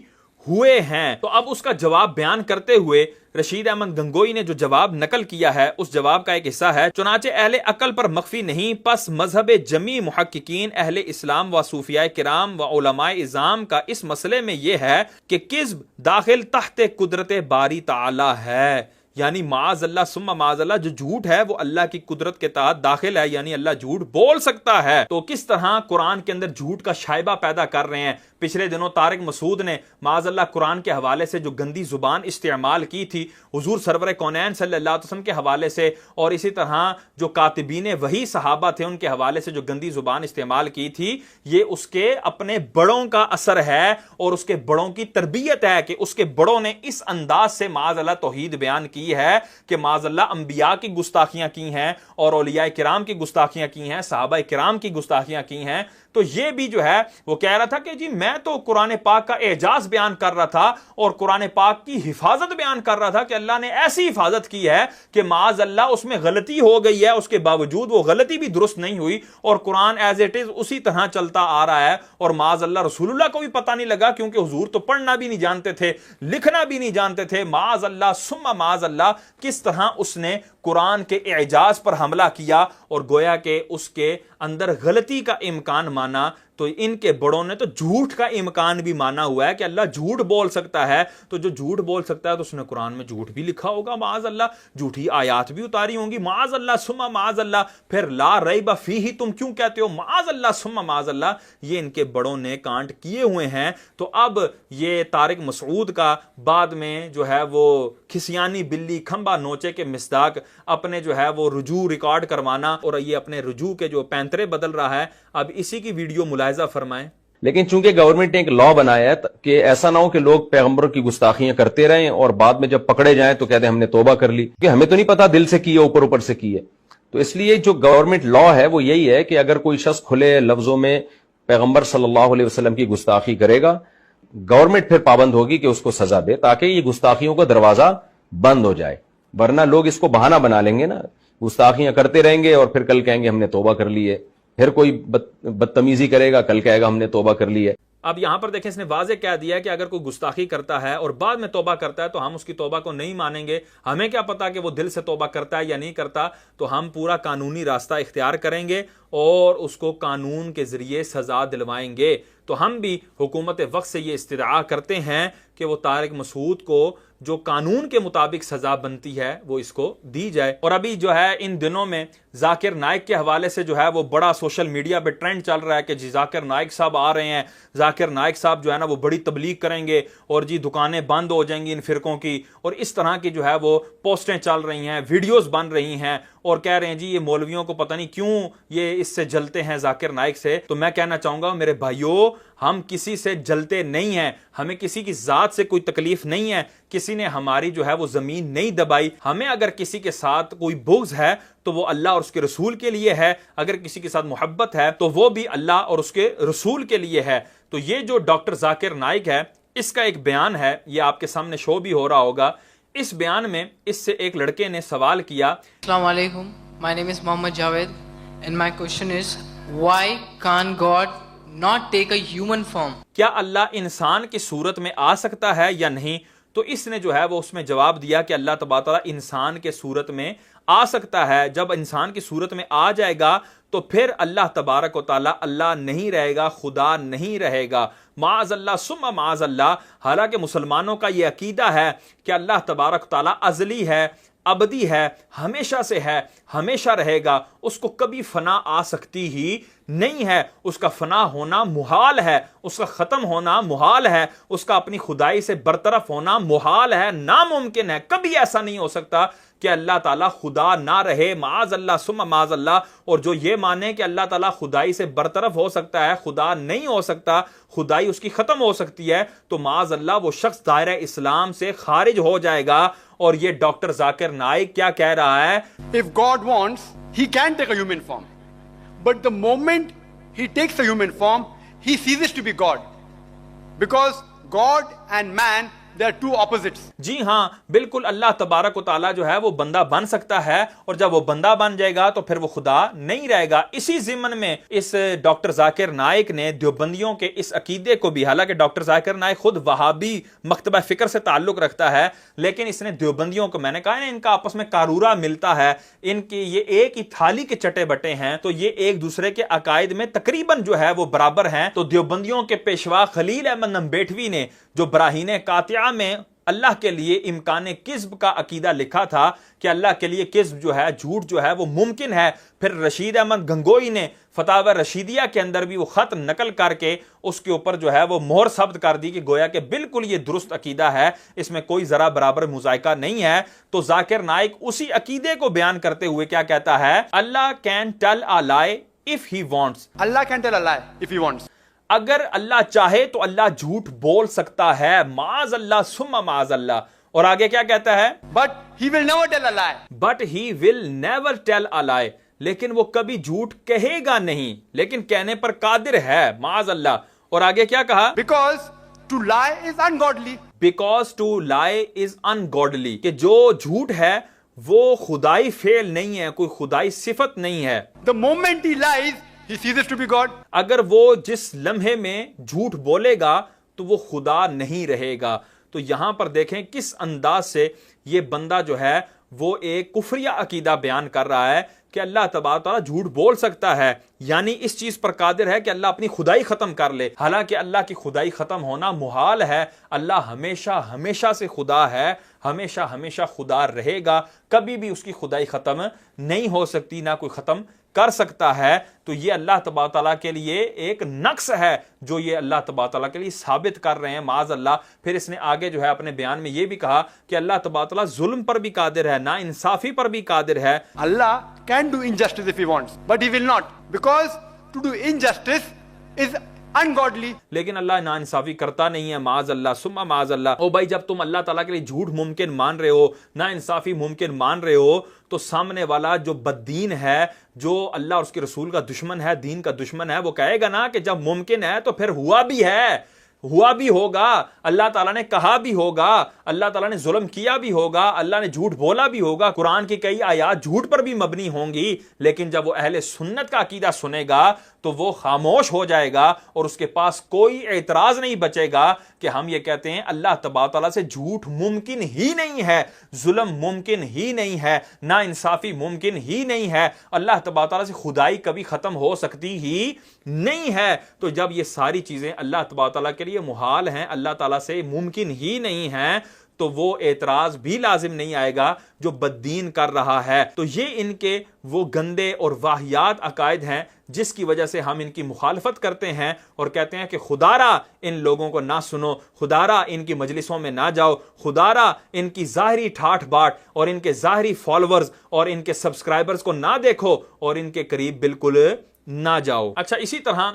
ہوئے ہیں۔ تو اب اس کا جواب بیان کرتے ہوئے رشید احمد گنگوئی نے جو جواب نقل کیا ہے، اس جواب کا ایک حصہ ہے، چنانچہ اہل عقل پر مخفی نہیں، پس مذہب جمی محققین اہل اسلام و صوفیاء کرام و علماء اعظام کا اس مسئلے میں یہ ہے کہ کذب داخل تحت قدرت باری تعالی ہے، یعنی معاذ اللہ ثم معاذ اللہ جو جھوٹ ہے وہ اللہ کی قدرت کے تحت داخل ہے، یعنی اللہ جھوٹ بول سکتا ہے۔ تو کس طرح قرآن کے اندر جھوٹ کا شائبہ پیدا کر رہے ہیں؟ پچھلے دنوں طارق مسعود نے معاذ اللہ قرآن کے حوالے سے جو گندی زبان استعمال کی تھی حضور سرور کونین صلی اللہ علیہ وسلم کے حوالے سے، اور اسی طرح جو کاتبین وحی صحابہ تھے ان کے حوالے سے جو گندی زبان استعمال کی تھی، یہ اس کے اپنے بڑوں کا اثر ہے اور اس کے بڑوں کی تربیت ہے کہ اس کے بڑوں نے اس انداز سے معاذ اللہ توحید بیان کی ہے کہ معاذ اللہ انبیاء کی گستاخیاں کی ہیں اور اولیاء کرام کی گستاخیاں کی ہیں، صحابہ کرام کی گستاخیاں کی ہیں۔ تو یہ بھی جو ہے وہ کہہ رہا تھا کہ جی میں تو قرآن پاک کا اعجاز بیان کر رہا تھا اور قرآن پاک کی حفاظت بیان کر رہا تھا کہ اللہ نے ایسی حفاظت کی ہے کہ معاذ اللہ اس میں غلطی ہو گئی ہے، اس کے باوجود وہ غلطی بھی درست نہیں ہوئی اور قرآن ایز اٹ از اسی طرح چلتا آ رہا ہے، اور معاذ اللہ رسول اللہ کو بھی پتہ نہیں لگا کیونکہ حضور تو پڑھنا بھی نہیں جانتے تھے، لکھنا بھی نہیں جانتے تھے۔ معاذ اللہ ثم معاذ اللہ کس طرح اس نے قرآن کے اعجاز پر حملہ کیا اور گویا کہ اس کے اندر غلطی کا امکان مانا۔ تو ان کے بڑوں نے تو جھوٹ کا امکان بھی مانا ہوا ہے کہ اللہ جھوٹ بول سکتا ہے، تو جو جھوٹ بول سکتا ہے تو اس نے قرآن میں جھوٹ بھی لکھا ہوگا، معاذ اللہ جھوٹی آیات بھی اتاری ہوں گی، معاذ اللہ ثم معاذ اللہ۔ پھر لا ریب فیہ تم کیوں کہتے ہو معاذ اللہ ثم معاذ اللہ؟ یہ ان کے بڑوں نے کانٹ کیے ہوئے ہیں۔ تو اب یہ طارق مسعود کا بعد میں جو ہے وہ کھسیانی بلی کھمبا نوچے کے مصداق اپنے جو ہے وہ رجوع ریکارڈ کروانا، اور یہ اپنے رجوع کے جو پینترے بدل رہا ہے، اب اسی کی ویڈیو ملاحظہ فرمائیں۔ لیکن چونکہ گورنمنٹ نے ایک لا بنایا ہے کہ ایسا نہ ہو کہ لوگ پیغمبروں کی گستاخیاں کرتے رہیں اور بعد میں جب پکڑے جائیں تو کہتے ہیں ہم نے توبہ کر لی، کہ ہمیں تو نہیں پتا دل سے کی ہے اوپر اوپر سے کی ہے۔ تو اس لیے جو گورنمنٹ لا ہے وہ یہی ہے کہ اگر کوئی شخص کھلے لفظوں میں پیغمبر صلی اللہ علیہ وسلم کی گستاخی کرے گا، گورنمنٹ پھر پابند ہوگی کہ اس کو سزا دے تاکہ یہ گستاخیوں کا دروازہ بند ہو جائے، ورنہ لوگ اس کو بہانہ بنا لیں گے نا، گستاخیاں کرتے رہیں گے اور پھر کل کہیں گے ہم نے توبہ کر لی ہے۔ پھر کوئی بدتمیزی کرے گا، کل کہے گا ہم نے توبہ کر لی ہے. اب یہاں پر دیکھیں اس نے واضح کہہ دیا ہے کہ اگر کوئی گستاخی کرتا ہے اور بعد میں توبہ کرتا ہے تو ہم اس کی توبہ کو نہیں مانیں گے. ہمیں کیا پتا کہ وہ دل سے توبہ کرتا ہے یا نہیں کرتا، تو ہم پورا قانونی راستہ اختیار کریں گے اور اس کو قانون کے ذریعے سزا دلوائیں گے. تو ہم بھی حکومت وقت سے یہ استدعا کرتے ہیں کہ وہ طارق مسعود کو جو قانون کے مطابق سزا بنتی ہے وہ اس کو دی جائے. اور ابھی جو ہے ان دنوں میں ذاکر نائک کے حوالے سے جو ہے وہ بڑا سوشل میڈیا پہ ٹرینڈ چل رہا ہے کہ جی ذاکر نائک صاحب آ رہے ہیں، ذاکر نائک صاحب جو ہے نا وہ بڑی تبلیغ کریں گے اور جی دکانیں بند ہو جائیں گی ان فرقوں کی، اور اس طرح کی جو ہے وہ پوسٹیں چل رہی ہیں، ویڈیوز بن رہی ہیں اور کہہ رہے ہیں جی یہ مولویوں کو پتہ نہیں کیوں یہ اس سے جلتے ہیں ذاکر نائک سے. تو میں کہنا چاہوں گا میرے بھائیوں، ہم کسی سے جلتے نہیں ہیں، ہمیں کسی کی ذات سے کوئی تکلیف نہیں ہے، کسی نے ہماری جو ہے وہ زمین نہیں دبائی. ہمیں اگر کسی کے ساتھ کوئی بغض ہے تو وہ اللہ اور اس کے رسول کے لیے ہے، اگر کسی کے ساتھ محبت ہے تو وہ بھی اللہ اور اس کے رسول کے لیے ہے. تو یہ جو ڈاکٹر ذاکر نائک ہے اس کا ایک بیان ہے، یہ آپ کے سامنے شو بھی ہو رہا ہوگا. اس بیان میں اس سے ایک لڑکے نے سوال کیا. السلام علیکم، my name is Mohammad Javed and my question is why can't God not take a human form? کیا اللہ انسان کی صورت میں آ سکتا ہے یا نہیں؟ تو اس نے جو ہے وہ اس میں جواب دیا کہ اللہ تبارک و تعالیٰ انسان کے صورت میں آ سکتا ہے. جب انسان کی صورت میں آ جائے گا تو پھر اللہ تبارک و تعالیٰ اللہ نہیں رہے گا، خدا نہیں رہے گا. معاذ اللہ ثم معاذ اللہ. حالانکہ مسلمانوں کا یہ عقیدہ ہے کہ اللہ تبارک و تعالیٰ ازلی ہے، ابدی ہے، ہمیشہ سے ہے، ہمیشہ رہے گا. اس کو کبھی فنا آ سکتی ہی نہیں ہے، اس کا فنا ہونا محال ہے، اس کا ختم ہونا محال ہے، اس کا اپنی خدائی سے برطرف ہونا محال ہے، ناممکن ہے. کبھی ایسا نہیں ہو سکتا کہ اللہ تعالیٰ خدا نہ رہے. معاذ اللہ ثم معاذ اللہ. اور جو یہ مانے کہ اللہ تعالیٰ خدائی سے برطرف ہو سکتا ہے، خدا نہیں ہو سکتا، خدائی اس کی ختم ہو سکتی ہے، تو معاذ اللہ وہ شخص دائرہ اسلام سے خارج ہو جائے گا. اور یہ ڈاکٹر ذاکر نائک کیا کہہ رہا ہے؟ If God wants, he can take a human form. But the moment he takes a human form, he ceases to be God. Because God and man, they are two opposites. جی ہاں بالکل، اللہ تبارک و تعالیٰ جو ہے وہ بندہ بن سکتا ہے، اور جب وہ بندہ بن جائے گا تو پھر وہ خدا نہیں رہے گا. اسی ضمن میں اس ڈاکٹر ذاکر نائک نے دیوبندیوں کے اس عقیدے کو بھی، حالانکہ ڈاکٹر ذاکر نائک خود وہابی مکتبہ فکر سے تعلق رکھتا ہے، لیکن اس نے دیوبندیوں کو، میں نے کہا نا ان کا آپس میں کارورا ملتا ہے، ان کی یہ ایک ہی تھالی کے چٹے بٹے ہیں، تو یہ ایک دوسرے کے عقائد میں تقریباً جو ہے وہ برابر ہیں. تو دیوبندیوں کے پیشوا خلیل احمد نمبیٹوی نے جو براہین قاطعہ میں اللہ کے لیے امکان کذب کا عقیدہ لکھا تھا کہ اللہ کے لیے کذب جو ہے، جھوٹ جو ہے وہ ممکن ہے، پھر رشید احمد گنگوئی نے فتاوی رشیدیہ کے اندر بھی وہ خط نقل کر کے اس کے اوپر جو ہے وہ مہر ثبت کر دی کہ گویا کہ بالکل یہ درست عقیدہ ہے، اس میں کوئی ذرا برابر مذائقہ نہیں ہے. تو ذاکر نائک اسی عقیدے کو بیان کرتے ہوئے کیا کہتا ہے؟ اللہ کین ٹیل اے لائی if he wants. Allah can tell a lie if he wants. اگر اللہ چاہے تو اللہ جھوٹ بول سکتا ہے. معاذ اللہ ثم معاذ اللہ. اور آگے کیا کہتا ہے؟ But he will never tell a lie. But he will never tell a لائی. لیکن وہ کبھی جھوٹ کہے گا نہیں، لیکن کہنے پر قادر ہے. معاذ اللہ. اور آگے کیا کہا؟ Because to lie is ungodly. Because to lie is انگوڈلی. کہ جو جھوٹ ہے وہ خدائی فعل نہیں ہے، کوئی خدائی صفت نہیں ہے. The moment he lies, he ceases to be God. اگر وہ جس لمحے میں جھوٹ بولے گا تو وہ خدا نہیں رہے گا. تو یہاں پر دیکھیں کس انداز سے یہ بندہ جو ہے وہ ایک کفریہ عقیدہ بیان کر رہا ہے کہ اللہ تبارک و تعالیٰ جھوٹ بول سکتا ہے، یعنی اس چیز پر قادر ہے کہ اللہ اپنی خدائی ختم کر لے. حالانکہ اللہ کی خدائی ختم ہونا محال ہے. اللہ ہمیشہ ہمیشہ سے خدا ہے، ہمیشہ ہمیشہ خدا رہے گا، کبھی بھی اس کی خدائی ختم نہیں ہو سکتی، نہ کوئی ختم کر سکتا ہے. تو یہ اللہ تبارک تعالیٰ کے لیے ایک نقص ہے جو یہ اللہ تبارک تعالیٰ کے لیے ثابت کر رہے ہیں. معاذ اللہ. پھر اس نے آگے جو ہے اپنے بیان میں یہ بھی کہا کہ اللہ تبارک تعالیٰ ظلم پر بھی قادر ہے، نا انصافی پر بھی قادر ہے. Allah can do injustice if he wants, but he will not. Because to do injustice is ungodly. لیکن اللہ نا انصافی کرتا نہیں ہے. معاذ اللہ ثم معاذ اللہ. او بھائی جب تم اللہ تعالیٰ کے لیے جھوٹ ممکن مان رہے ہو، نا انصافی ممکن مان رہے ہو، تو سامنے والا جو بددین ہے، جو اللہ اور اس کے رسول کا دشمن ہے، دین کا دشمن ہے، وہ کہے گا نا کہ جب ممکن ہے تو پھر ہوا بھی ہے. ہوا بھی ہوگا, اللہ تعالیٰ نے کہا بھی ہوگا, اللہ تعالیٰ نے ظلم کیا بھی ہوگا, اللہ نے جھوٹ بولا بھی ہوگا, قرآن کی کئی آیات جھوٹ پر بھی مبنی ہوں گی, لیکن جب وہ اہل سنت کا عقیدہ سنے گا تو وہ خاموش ہو جائے گا اور اس کے پاس کوئی اعتراض نہیں بچے گا کہ ہم یہ کہتے ہیں اللہ تبارک تعالیٰ سے جھوٹ ممکن ہی نہیں ہے, ظلم ممکن ہی نہیں ہے, نا انصافی ممکن ہی نہیں ہے, اللہ تبارک تعالیٰ سے خدائی کبھی ختم ہو سکتی ہی نہیں ہے. تو جب یہ ساری چیزیں اللہ تبارک تعالیٰ کے لیے محال ہیں, اللہ تعالیٰ سے ممکن ہی نہیں ہیں, تو وہ اعتراض بھی لازم نہیں آئے گا جو بددین کر رہا ہے. تو یہ ان کے وہ گندے اور واہیات عقائد ہیں جس کی وجہ سے ہم ان کی مخالفت کرتے ہیں اور کہتے ہیں کہ خدا را ان لوگوں کو نہ سنو, خدا را ان کی مجلسوں میں نہ جاؤ, خدا را ان کی ظاہری ٹھاٹھ باٹ اور ان کے ظاہری فالوورز اور ان کے سبسکرائبرز کو نہ دیکھو اور ان کے قریب بالکل نہ جاؤ. اچھا, اسی طرح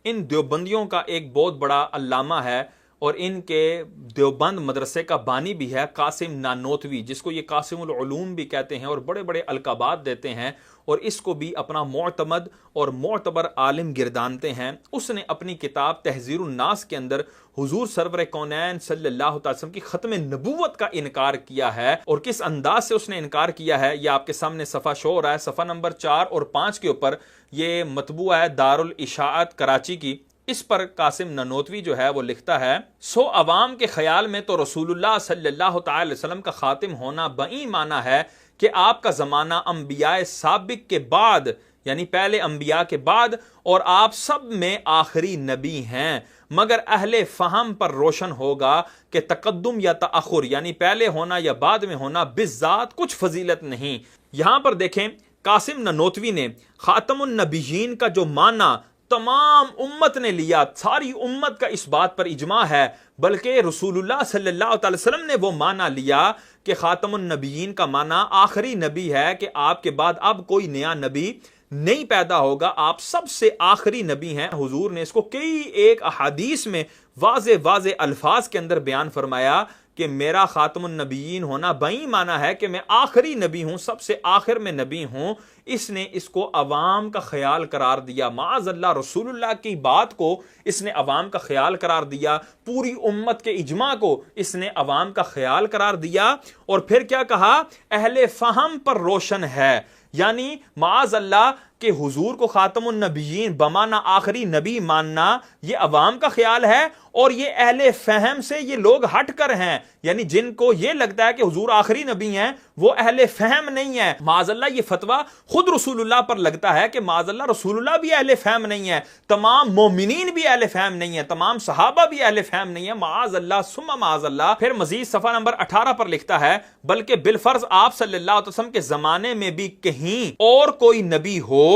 ان دیوبندیوں کا ایک بہت بڑا علامہ ہے اور ان کے دیوبند مدرسے کا بانی بھی ہے قاسم نانوتوی, جس کو یہ قاسم العلوم بھی کہتے ہیں اور بڑے بڑے القابات دیتے ہیں, اور اس کو بھی اپنا معتمد اور معتبر عالم گردانتے ہیں. اس نے اپنی کتاب تحذیر الناس کے اندر حضور سرور کونین صلی اللہ علیہ وسلم کی ختم نبوت کا انکار کیا ہے, اور کس انداز سے اس نے انکار کیا ہے یہ آپ کے سامنے صفحہ شو ہو رہا ہے. صفحہ نمبر 4 اور 5 کے اوپر یہ مطبوع ہے دارالاشاعت کراچی کی. اس پر قاسم نانوتوی جو ہے وہ لکھتا ہے, سو عوام کے خیال میں تو رسول اللہ صلی اللہ تعالی وسلم کا خاتم ہونا بئی معنی ہے کہ آپ کا زمانہ انبیاء سابق کے بعد, یعنی پہلے انبیاء کے بعد, اور آپ سب میں آخری نبی ہیں, مگر اہل فہم پر روشن ہوگا کہ تقدم یا تأخر یعنی پہلے ہونا یا بعد میں ہونا بالذات کچھ فضیلت نہیں. یہاں پر دیکھیں قاسم نانوتوی نے خاتم النبیین کا جو معنی تمام امت نے لیا, ساری امت کا اس بات پر اجماع ہے, بلکہ رسول اللہ صلی اللہ علیہ وسلم نے وہ معنی لیا کہ خاتم النبیین کا معنی آخری نبی ہے, کہ آپ کے بعد اب کوئی نیا نبی نہیں پیدا ہوگا, آپ سب سے آخری نبی ہیں. حضور نے اس کو کئی ایک احادیث میں واضح الفاظ کے اندر بیان فرمایا کہ میرا خاتم النبیین ہونا بئی معنی ہے کہ میں آخری نبی ہوں, سب سے آخر میں نبی ہوں. اس نے اس کو عوام کا خیال قرار دیا, معاذ اللہ رسول اللہ کی بات کو اس نے عوام کا خیال قرار دیا, پوری امت کے اجماع کو اس نے عوام کا خیال قرار دیا, اور پھر کیا کہا, اہل فہم پر روشن ہے, یعنی معاذ اللہ کہ حضور کو خاتم النبیین بمعنی آخری نبی ماننا یہ عوام کا خیال ہے, اور یہ اہل فہم سے یہ لوگ ہٹ کر ہیں, یعنی جن کو یہ لگتا ہے کہ حضور آخری نبی ہیں وہ اہل فہم نہیں ہے. معاذ اللہ یہ فتویٰ خود رسول اللہ پر لگتا ہے کہ معاذ اللہ رسول اللہ بھی اہل فہم نہیں ہے, تمام مومنین بھی اہل فہم نہیں ہے, تمام صحابہ بھی اہل فہم نہیں ہے, معاذ اللہ ثم معاذ اللہ. پھر مزید صفحہ نمبر 18 پر لکھتا ہے, بلکہ بالفرض آپ صلی اللہ علیہ وسلم کے زمانے میں بھی کہیں اور کوئی نبی ہو,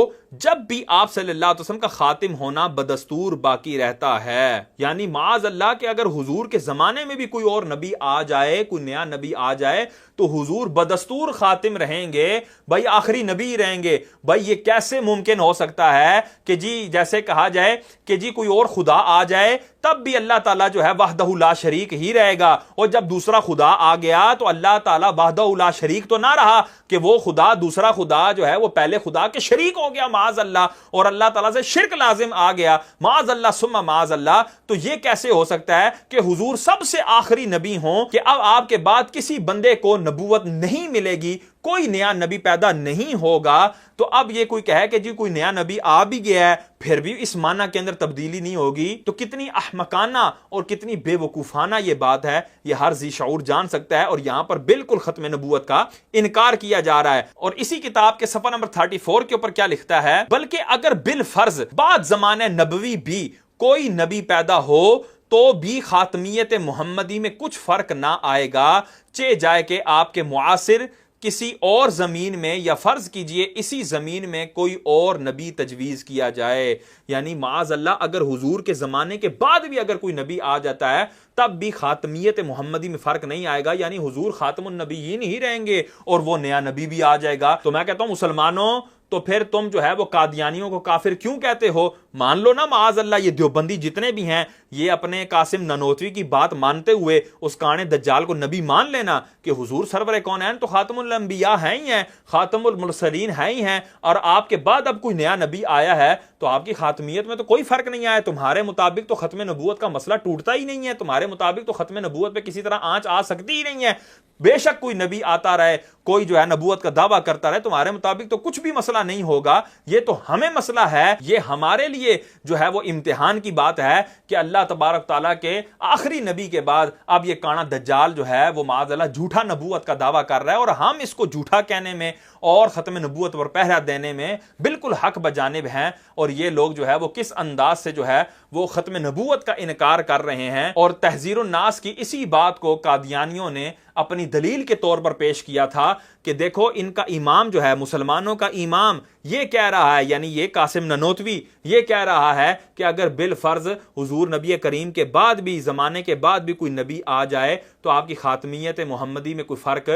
جب بھی آپ صلی اللہ علیہ وسلم کا خاتم ہونا بدستور باقی رہتا ہے. یعنی معاذ اللہ کہ اگر حضور کے زمانے میں بھی کوئی اور نبی آ جائے, کوئی نیا نبی آ جائے, تو حضور بدستور خاتم رہیں گے, بھائی آخری نبی رہیں گے. بھائی یہ کیسے ممکن ہو سکتا ہے کہ جی جیسے کہا جائے کہ جی کوئی اور خدا آ جائے تب بھی اللہ تعالیٰ جو ہے وحدہ لا شریک ہی رہے گا, اور جب دوسرا خدا آ گیا تو اللہ تعالیٰ وحدہ لا شریک تو نہ رہا کہ وہ خدا دوسرا خدا جو ہے وہ پہلے خدا کے شریک ہو گیا معاذ اللہ, اور اللہ تعالیٰ سے شرک لازم آ گیا معاذ اللہ ثم معاذ اللہ. تو یہ کیسے ہو سکتا ہے کہ حضور سب سے آخری نبی ہوں, کہ اب آپ کے بعد کسی بندے کو نبوت نہیں ملے گی, کوئی نیا نبی پیدا نہیں ہوگا. تو اب یہ کوئی کہے کہ جی کوئی نیا نبی آ بھی گیا ہے پھر بھی اس معنی کے اندر تبدیلی نہیں ہوگی, تو کتنی احمقانہ اور کتنی بے وقوفانہ یہ بات ہے, یہ ہر ذی شعور جان سکتا ہے. اور یہاں پر بالکل ختم نبوت کا انکار کیا جا رہا ہے. اور اسی کتاب کے صفحہ نمبر 34 کے اوپر کیا لکھتا ہے, بلکہ اگر بالفرض بعد زمانہ نبوی بھی کوئی نبی پیدا ہو تو بھی خاتمیت محمدی میں کچھ فرق نہ آئے گا, چہ جائے کہ آپ کے معاصر کسی اور زمین میں, یا فرض کیجئے اسی زمین میں کوئی اور نبی تجویز کیا جائے. یعنی معاذ اللہ اگر حضور کے زمانے کے بعد بھی اگر کوئی نبی آ جاتا ہے تب بھی خاتمیت محمدی میں فرق نہیں آئے گا, یعنی حضور خاتم النبیین ہی رہیں گے اور وہ نیا نبی بھی آ جائے گا. تو میں کہتا ہوں مسلمانوں, تو پھر تم جو ہے وہ قادیانیوں کو کافر کیوں کہتے ہو؟ مان لو نا معاذ اللہ یہ دیوبندی جتنے بھی ہیں یہ اپنے قاسم نانوتوی کی بات مانتے ہوئے اس کانے دجال کو نبی مان لینا کہ حضور سرور کونین تو خاتم الانبیاء ہیں ہی ہیں، خاتم المرسلین ہیں ہی ہیں، اور آپ کے بعد اب کوئی نیا نبی آیا ہے تو آپ کی خاتمیت میں تو کوئی فرق نہیں آیا، تمہارے مطابق تو ختم نبوت کا مسئلہ ٹوٹتا ہی نہیں ہے، تمہارے مطابق تو ختم نبوت پہ کسی طرح آنچ آ سکتی ہی نہیں ہے، بے شک کوئی نبی آتا رہے، کوئی جو ہے نبوت کا دعویٰ کرتا رہے، تمہارے مطابق تو کچھ بھی مسئلہ نہیں ہوگا، یہ تو ہمیں مسئلہ ہے، یہ ہمارے لیے جو ہے وہ امتحان کی بات ہے کہ اللہ تبارک تعالیٰ کے آخری نبی کے بعد اب یہ کانا دجال جو ہے وہ معاذ اللہ جھوٹا نبوت کا دعویٰ کر رہا ہے، اور ہم اس کو جھوٹا کہنے میں اور ختم نبوت پر پہرا دینے میں بالکل حق بجانب ہیں، اور یہ لوگ جو ہے وہ کس انداز سے جو ہے وہ ختم نبوت کا انکار کر رہے ہیں، اور تحذیر الناس کی اسی بات کو قادیانیوں نے اپنی دلیل کے طور پر پیش کیا تھا کہ دیکھو ان کا امام جو ہے، مسلمانوں کا امام یہ کہہ رہا ہے، یعنی یہ قاسم نانوتوی یہ کہہ رہا ہے کہ اگر بالفرض حضور نبی کریم کے بعد بھی، زمانے کے بعد بھی کوئی نبی آ جائے تو آپ کی خاتمیت محمدی میں کوئی فرق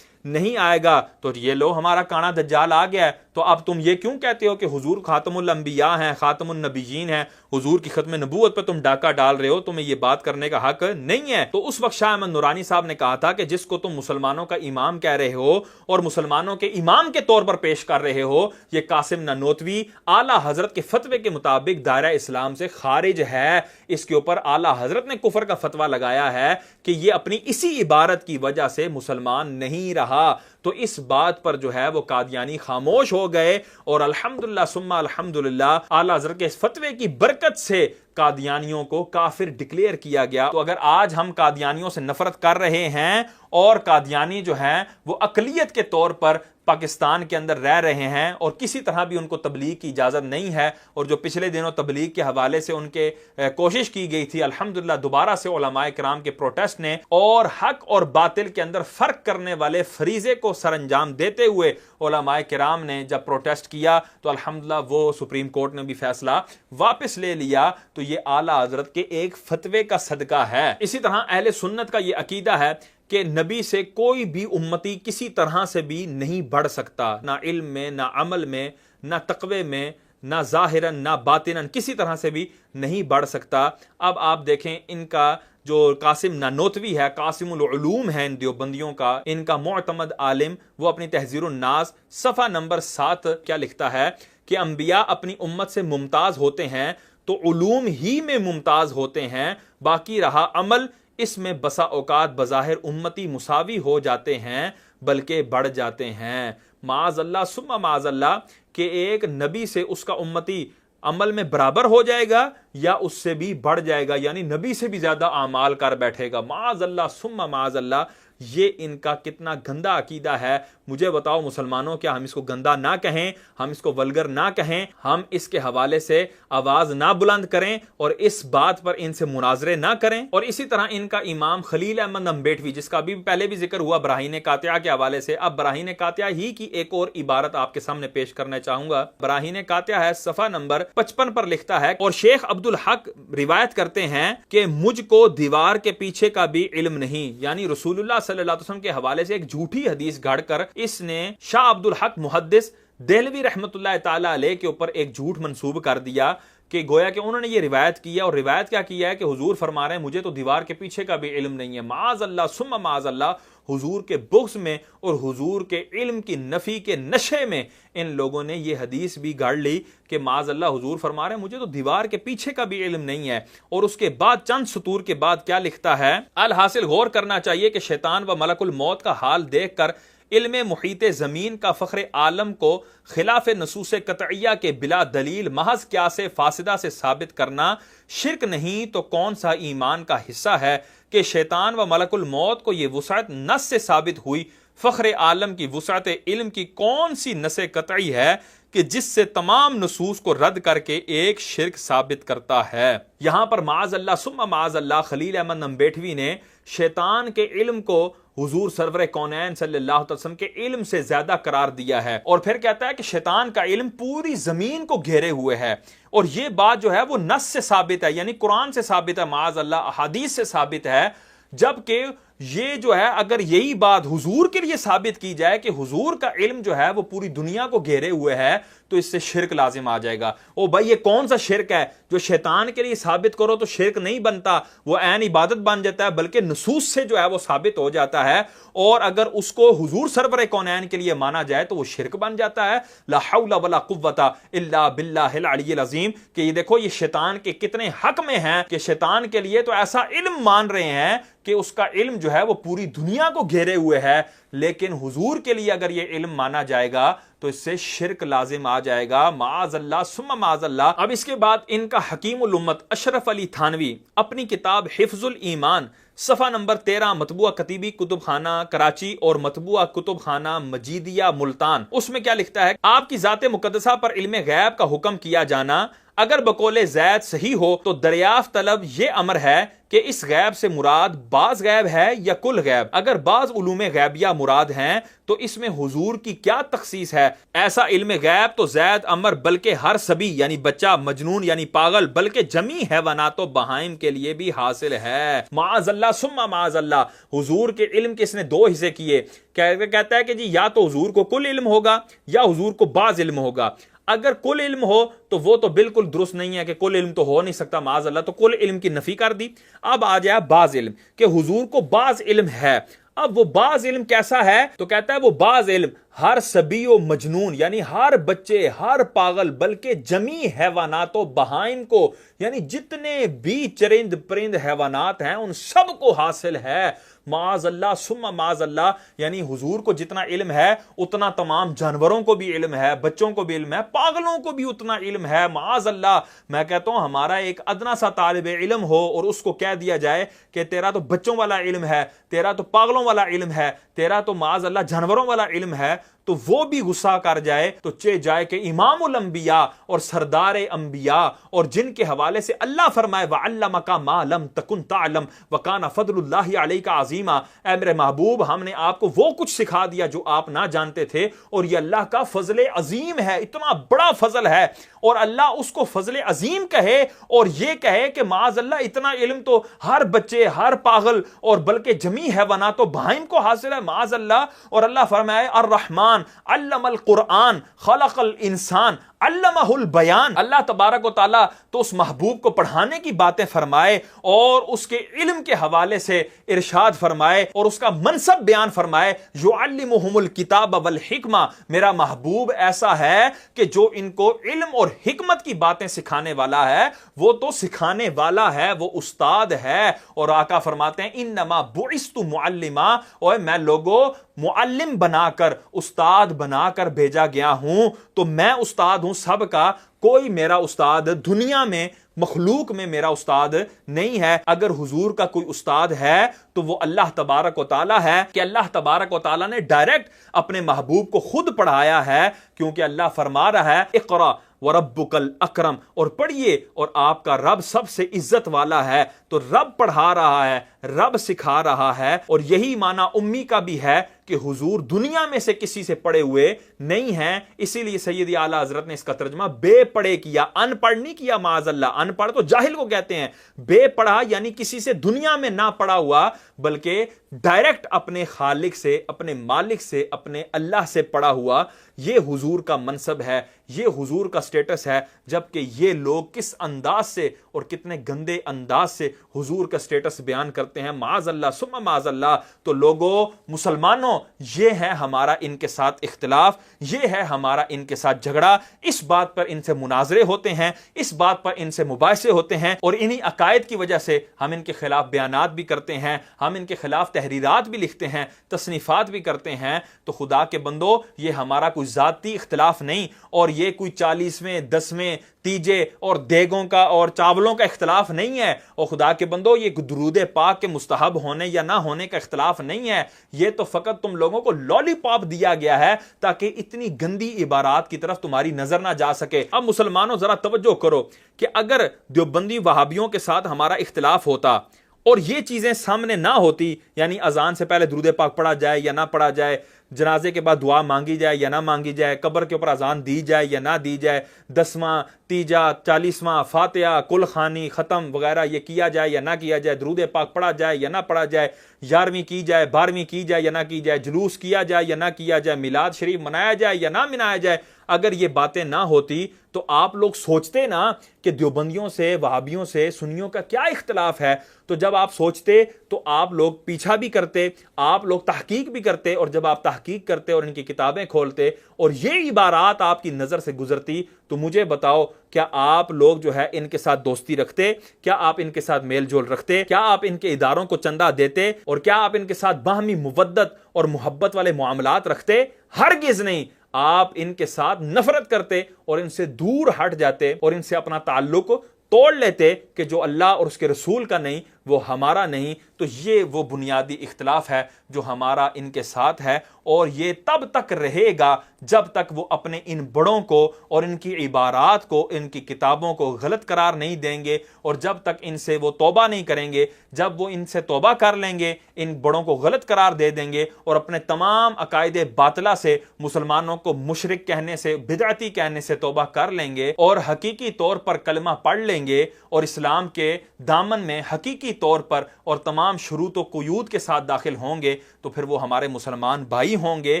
نہیں آئے گا، تو یہ لو ہمارا کانا دجال آ گیا ہے، تو اب تم یہ کیوں کہتے ہو کہ حضور خاتم الانبیاء ہیں، خاتم النبیین ہیں، حضور کی ختم نبوت پہ تم ڈاکہ ڈال رہے ہو، تمہیں یہ بات کرنے کا حق نہیں ہے۔ تو اس وقت شاہ احمد نورانی صاحب نے کہا تھا کہ جس کو تم مسلمانوں کا امام کہہ رہے ہو اور مسلمانوں کے امام کے طور پر پیش کر رہے ہو، یہ قاسم نانوتوی اعلیٰ حضرت کے فتوے کے مطابق دائرہ اسلام سے خارج ہے، اس کے اوپر اعلیٰ حضرت نے کفر کا فتویٰ لگایا ہے کہ یہ اپنی اسی عبارت کی وجہ سے مسلمان نہیں رہا۔ تو اس بات پر جو ہے وہ قادیانی خاموش ہو گئے، اور الحمدللہ ثم الحمدللہ اعلیٰ حضرت کے اس فتوے کی برکت سے قادیانیوں کو کافر ڈکلیئر کیا گیا۔ تو اگر آج ہم قادیانیوں سے نفرت کر رہے ہیں اور قادیانی جو ہیں وہ اقلیت کے طور پر پاکستان کے اندر رہ رہے ہیں اور کسی طرح بھی ان کو تبلیغ کی اجازت نہیں ہے، اور جو پچھلے دنوں تبلیغ کے حوالے سے ان کے کوشش کی گئی تھی، الحمدللہ دوبارہ سے علماء کرام کے پروٹیسٹ نے اور حق اور باطل کے اندر فرق کرنے والے فریضے کو سر انجام دیتے ہوئے علماء کرام نے جب پروٹیسٹ کیا تو الحمدللہ وہ سپریم کورٹ نے بھی فیصلہ واپس لے لیا۔ تو یہ اعلیٰ حضرت کے ایک فتوے کا صدقہ ہے۔ اسی طرح اہل سنت کا یہ عقیدہ ہے کہ نبی سے کوئی بھی امتی کسی طرح سے بھی نہیں بڑھ سکتا، نہ علم میں، نہ عمل میں، نہ تقوی میں، نہ ظاہراً نہ باطناً، کسی طرح سے بھی نہیں بڑھ سکتا۔ اب آپ دیکھیں ان کا جو قاسم نانوتوی ہے، قاسم العلوم ہے ان دیوبندیوں کا، ان کا معتمد عالم، وہ اپنی تحذیر الناس صفحہ نمبر 7 کیا لکھتا ہے کہ انبیاء اپنی امت سے ممتاز ہوتے ہیں تو علوم ہی میں ممتاز ہوتے ہیں، باقی رہا عمل، اس میں بسا اوقات بظاہر امتی مساوی ہو جاتے ہیں بلکہ بڑھ جاتے ہیں۔ معاذ اللہ ثم معاذ اللہ کہ ایک نبی سے اس کا امتی عمل میں برابر ہو جائے گا یا اس سے بھی بڑھ جائے گا، یعنی نبی سے بھی زیادہ اعمال کر بیٹھے گا۔ معاذ اللہ ثم معاذ اللہ، یہ ان کا کتنا گندا عقیدہ ہے۔ مجھے بتاؤ مسلمانوں، کیا ہم اس کو گندا نہ کہیں، ہم اس کو ولگر نہ کہیں، ہم اس کے حوالے سے آواز نہ بلند کریں اور اس بات پر ان سے مناظرے نہ کریں؟ اور اسی طرح ان کا امام خلیل احمد امبیٹوی، جس کا بھی پہلے بھی ذکر ہوا براہین قاطعہ کے حوالے سے، اب براہین قاطعہ ہی کی ایک اور عبارت آپ کے سامنے پیش کرنا چاہوں گا۔ براہین قاطعہ ہے صفحہ نمبر 55 پر لکھتا ہے، اور شیخ عبدالحق روایت کرتے ہیں کہ مجھ کو دیوار کے پیچھے کا بھی علم نہیں، یعنی رسول اللہ صلی اللہ علیہ وسلم کے حوالے سے ایک جھوٹی حدیث گھڑ کر اس نے شاہ عبدالحق محدث دہلوی رحمت اللہ تعالی علیہ کے اوپر ایک جھوٹ منسوب کر دیا کہ گویا کہ انہوں نے یہ روایت کیا، اور روایت کیا کیا ہے کہ حضور فرما رہے ہیں مجھے تو دیوار کے پیچھے کا بھی علم نہیں ہے۔ معاذ اللہ ثم معاذ اللہ، حضور کے بغض میں اور حضور کے علم کی نفی کے نشے میں ان لوگوں نے یہ حدیث بھی گھڑ لی کہ معاذ اللہ حضور فرما رہے ہیں مجھے تو دیوار کے پیچھے کا بھی علم نہیں ہے۔ اور اس کے بعد چند سطور کے بعد کیا لکھتا ہے، الحاصل غور کرنا چاہیے کہ شیطان و ملک الموت کا حال دیکھ کر علم محیط زمین کا فخر عالم کو خلاف نصوص قطعیہ کے بلا دلیل محض قیاس فاسدہ سے ثابت کرنا شرک نہیں تو کون سا ایمان کا حصہ ہے کہ شیطان و ملک الموت کو یہ وسعت نص سے ثابت ہوئی، فخر عالم کی وسعت علم کی کون سی نص قطعی ہے کہ جس سے تمام نصوص کو رد کر کے ایک شرک ثابت کرتا ہے۔ یہاں پر معاذ اللہ ثم معاذ اللہ خلیل احمد امبیٹوی نے شیطان کے علم کو حضور سرور کونین صلی اللہ علیہ وسلم کے علم سے زیادہ قرار دیا ہے، اور پھر کہتا ہے کہ شیطان کا علم پوری زمین کو گھیرے ہوئے ہے، اور یہ بات جو ہے وہ نص سے ثابت ہے، یعنی قرآن سے ثابت ہے، معاذ اللہ احادیث سے ثابت ہے، جبکہ یہ جو ہے اگر یہی بات حضور کے لیے ثابت کی جائے کہ حضور کا علم جو ہے وہ پوری دنیا کو گھیرے ہوئے ہے تو اس سے شرک لازم آ جائے گا. او بھائی یہ کون سا شرک ہے جو شیطان کے لیے ثابت کرو تو شرک نہیں بنتا, وہ عین عبادت بن جاتا ہے, بلکہ نصوص سے جو ہے وہ ثابت ہو جاتا ہے. اور اگر اس کو حضور سرور کونین کے لیے مانا جائے تو وہ شرک بن جاتا ہے. لا حول ولا قوت الا باللہ العلی العظیم. کہ یہ دیکھو یہ شیطان کے کتنے حق میں ہیں کہ شیطان کے لیے تو ایسا علم مان رہے ہیں کہ اس کا علم جو ہے وہ پوری دنیا کو گھیرے ہوئے ہے, لیکن حضور کے لیے اگر یہ علم مانا جائے گا تو اس سے شرک لازم آ جائے گا. معاذ اللہ ثم معاذ اللہ. اب اس کے بعد ان کا حکیم الامت اشرف علی تھانوی اپنی کتاب حفظ الایمان صفحہ نمبر 13 مطبوعہ کتیبی کتب خانہ کراچی اور مطبوعہ کتب خانہ مجیدیہ ملتان, اس میں کیا لکھتا ہے؟ آپ کی ذات مقدسہ پر علم غیب کا حکم کیا جانا اگر بقول زید صحیح ہو تو دریافت طلب یہ امر ہے کہ اس غیب سے مراد بعض غیب ہے یا کل غیب. اگر بعض علوم غیبیہ مراد ہیں تو اس میں حضور کی کیا تخصیص ہے؟ ایسا علم غیب تو زید امر بلکہ ہر سبی یعنی بچہ, مجنون یعنی پاگل, بلکہ جمی حیوانات و بہائم کے لیے بھی حاصل ہے. معاذ اللہ ثم معاذ اللہ. حضور کے علم کے اس نے دو حصے کیے. کہتا ہے کہ جی یا تو حضور کو کل علم ہوگا یا حضور کو بعض علم ہوگا. اگر کل علم ہو تو وہ تو بالکل درست نہیں ہے کہ کل علم تو ہو نہیں سکتا, معاذ اللہ. تو کل علم کی نفی کر دی. اب آ جائے بعض علم کہ حضور کو بعض علم ہے. اب وہ بعض علم کیسا ہے؟ تو کہتا ہے وہ بعض علم ہر سبی و مجنون یعنی ہر بچے, ہر پاگل, بلکہ جمی حیوانات و بہائم کو یعنی جتنے بھی چرند پرند حیوانات ہیں ان سب کو حاصل ہے. معاذ اللہ ثم معاذ اللہ. یعنی حضور کو جتنا علم ہے اتنا تمام جانوروں کو بھی علم ہے, بچوں کو بھی علم ہے, پاگلوں کو بھی اتنا علم ہے. معاذ اللہ. میں کہتا ہوں ہمارا ایک ادنا سا طالب علم ہو اور اس کو کہہ دیا جائے کہ تیرا تو بچوں والا علم ہے, تیرا تو پاگلوں والا علم ہے, تیرا تو معاذ اللہ جانوروں والا علم ہے, تو وہ بھی غصہ کر جائے تو چے جائے کہ امام الانبیاء اور سردار انبیاء اور جن کے حوالے سے اللہ فرمائے وَعَلَّمَكَ مَا لَمْ تَكُنْ تَعْلَمْ وَكَانَ فَضْلُ اللَّهِ عَلَيْكَ عَظِيمًا. اے میرے محبوب ہم نے آپ کو وہ کچھ سکھا دیا جو آپ نہ جانتے تھے, اور یہ اللہ کا فضل عظیم ہے, اتنا بڑا فضل ہے. اور اللہ اس کو فضل عظیم کہے اور یہ کہے کہ معاذ اللہ اتنا علم تو ہر بچے, ہر پاگل اور بلکہ جمی حیوانات و بہائم کو حاصل ہے. معاذ اللہ. اور اللہ فرمائے الرحمن علم القرآن خلق الانسان علمہ البیان. اللہ تبارک و تعالیٰ تو اس محبوب کو پڑھانے کی باتیں فرمائے اور اس کے علم کے حوالے سے ارشاد فرمائے اور اس کا منصب بیان فرمائے. یعلمہم الکتاب والحکمہ. میرا محبوب ایسا ہے کہ جو ان کو علم اور حکمت کی باتیں سکھانے والا ہے, وہ تو سکھانے والا ہے, وہ استاد ہے. اور آقا فرماتے ہیں انما بعثت معلما, اور میں لوگوں معلم بنا کر, استاد بنا کر بھیجا گیا ہوں. تو میں استاد ہوں سب کا, کوئی میرا استاد دنیا میں مخلوق میں میرا استاد نہیں ہے. اگر حضور کا کوئی استاد ہے تو وہ اللہ تبارک و تعالیٰ ہے کہ اللہ تبارک و تعالیٰ نے ڈائریکٹ اپنے محبوب کو خود پڑھایا ہے, کیونکہ اللہ فرما رہا ہے اقرا وَرَبُّكَ الْأَكْرَمُ, اور پڑھیے اور آپ کا رب سب سے عزت والا ہے. تو رب پڑھا رہا ہے, رب سکھا رہا ہے. اور یہی معنی امی کا بھی ہے کہ حضور دنیا میں سے کسی سے پڑھے ہوئے نہیں ہیں. اسی لیے سیدی اعلیٰ حضرت نے اس کا ترجمہ بے پڑھے کیا, ان پڑھ نہیں کیا. معاذ اللہ. ان پڑھ تو جاہل کو کہتے ہیں, بے پڑھا یعنی کسی سے دنیا میں نہ پڑھا ہوا بلکہ ڈائریکٹ اپنے خالق سے, اپنے مالک سے, اپنے اللہ سے پڑھا ہوا. یہ حضور کا منصب ہے, یہ حضور کا سٹیٹس ہے. جبکہ یہ لوگ کس انداز سے اور کتنے گندے انداز سے حضور کا سٹیٹس بیان کرتے ہیں. معاذ اللہ ثم معاذ اللہ. تو لوگوں, مسلمانوں, یہ ہے ہمارا ان کے ساتھ اختلاف, یہ ہے ہمارا ان کے ساتھ جھگڑا. اس بات پر ان سے مناظرے ہوتے ہیں, اس بات پر ان سے مباحثے ہوتے ہیں, اور انہی عقائد کی وجہ سے ہم ان کے خلاف بیانات بھی کرتے ہیں, ہم ان کے خلاف تحریرات بھی لکھتے ہیں, تصنیفات بھی کرتے ہیں. تو خدا کے بندو, یہ ہمارا کوئی ذاتی اختلاف نہیں, اور یہ کوئی 40ویں 10ویں تیجے اور دیگوں کا اور چاولوں کا اختلاف نہیں ہے. اور خدا کے بندو, یہ درود پاک کے مستحب ہونے یا نہ ہونے کا اختلاف نہیں ہے. یہ تو فقط تم لوگوں کو لالی پاپ دیا گیا ہے تاکہ اتنی گندی عبارات کی طرف تمہاری نظر نہ جا سکے. اب مسلمانوں ذرا توجہ کرو کہ اگر دیوبندی وہابیوں کے ساتھ ہمارا اختلاف ہوتا اور یہ چیزیں سامنے نہ ہوتی, یعنی اذان سے پہلے درود پاک پڑھا جائے یا نہ پڑھا جائے, جنازے کے بعد دعا مانگی جائے یا نہ مانگی جائے، قبر کے اوپر اذان دی جائے یا نہ دی جائے، 10واں، تیجا، 40واں، فاتحہ، کل خوانی، ختم وغیرہ یہ کیا جائے یا نہ کیا جائے، درود پاک پڑھا جائے یا نہ پڑھا جائے، 11ویں کی جائے، 12ویں کی جائے یا نہ کی جائے، جلوس کیا جائے یا نہ کیا جائے، میلاد شریف منایا جائے یا نہ منایا جائے، اگر یہ باتیں نہ ہوتی تو آپ لوگ سوچتے نا کہ دیوبندیوں سے، وہابیوں سے سنیوں کا کیا اختلاف ہے، تو جب آپ سوچتے تو آپ لوگ پیچھا بھی کرتے، آپ لوگ تحقیق بھی کرتے، اور جب آپ تحقیق کرتے اور ان کی کتابیں کھولتے اور یہ عبارات آپ کی نظر سے گزرتی تو مجھے بتاؤ کیا آپ لوگ جو ہے ان کے ساتھ دوستی رکھتے؟ کیا آپ ان کے ساتھ میل جول رکھتے؟ کیا آپ ان کے اداروں کو چندہ دیتے؟ اور کیا آپ ان کے ساتھ باہمی مودت اور محبت والے معاملات رکھتے؟ ہرگز نہیں، آپ ان کے ساتھ نفرت کرتے اور ان سے دور ہٹ جاتے اور ان سے اپنا تعلق توڑ لیتے کہ جو اللہ اور اس کے رسول کا نہیں وہ ہمارا نہیں۔ تو یہ وہ بنیادی اختلاف ہے جو ہمارا ان کے ساتھ ہے، اور یہ تب تک رہے گا جب تک وہ اپنے ان بڑوں کو اور ان کی عبارات کو، ان کی کتابوں کو غلط قرار نہیں دیں گے، اور جب تک ان سے وہ توبہ نہیں کریں گے۔ جب وہ ان سے توبہ کر لیں گے، ان بڑوں کو غلط قرار دے دیں گے اور اپنے تمام عقائد باطلہ سے، مسلمانوں کو مشرک کہنے سے، بدعتی کہنے سے توبہ کر لیں گے اور حقیقی طور پر کلمہ پڑھ لیں گے اور اسلام کے دامن میں حقیقی طور پر اور تمام شروط و قیود کے ساتھ داخل ہوں گے، تو پھر وہ ہمارے مسلمان بھائی ہوں گے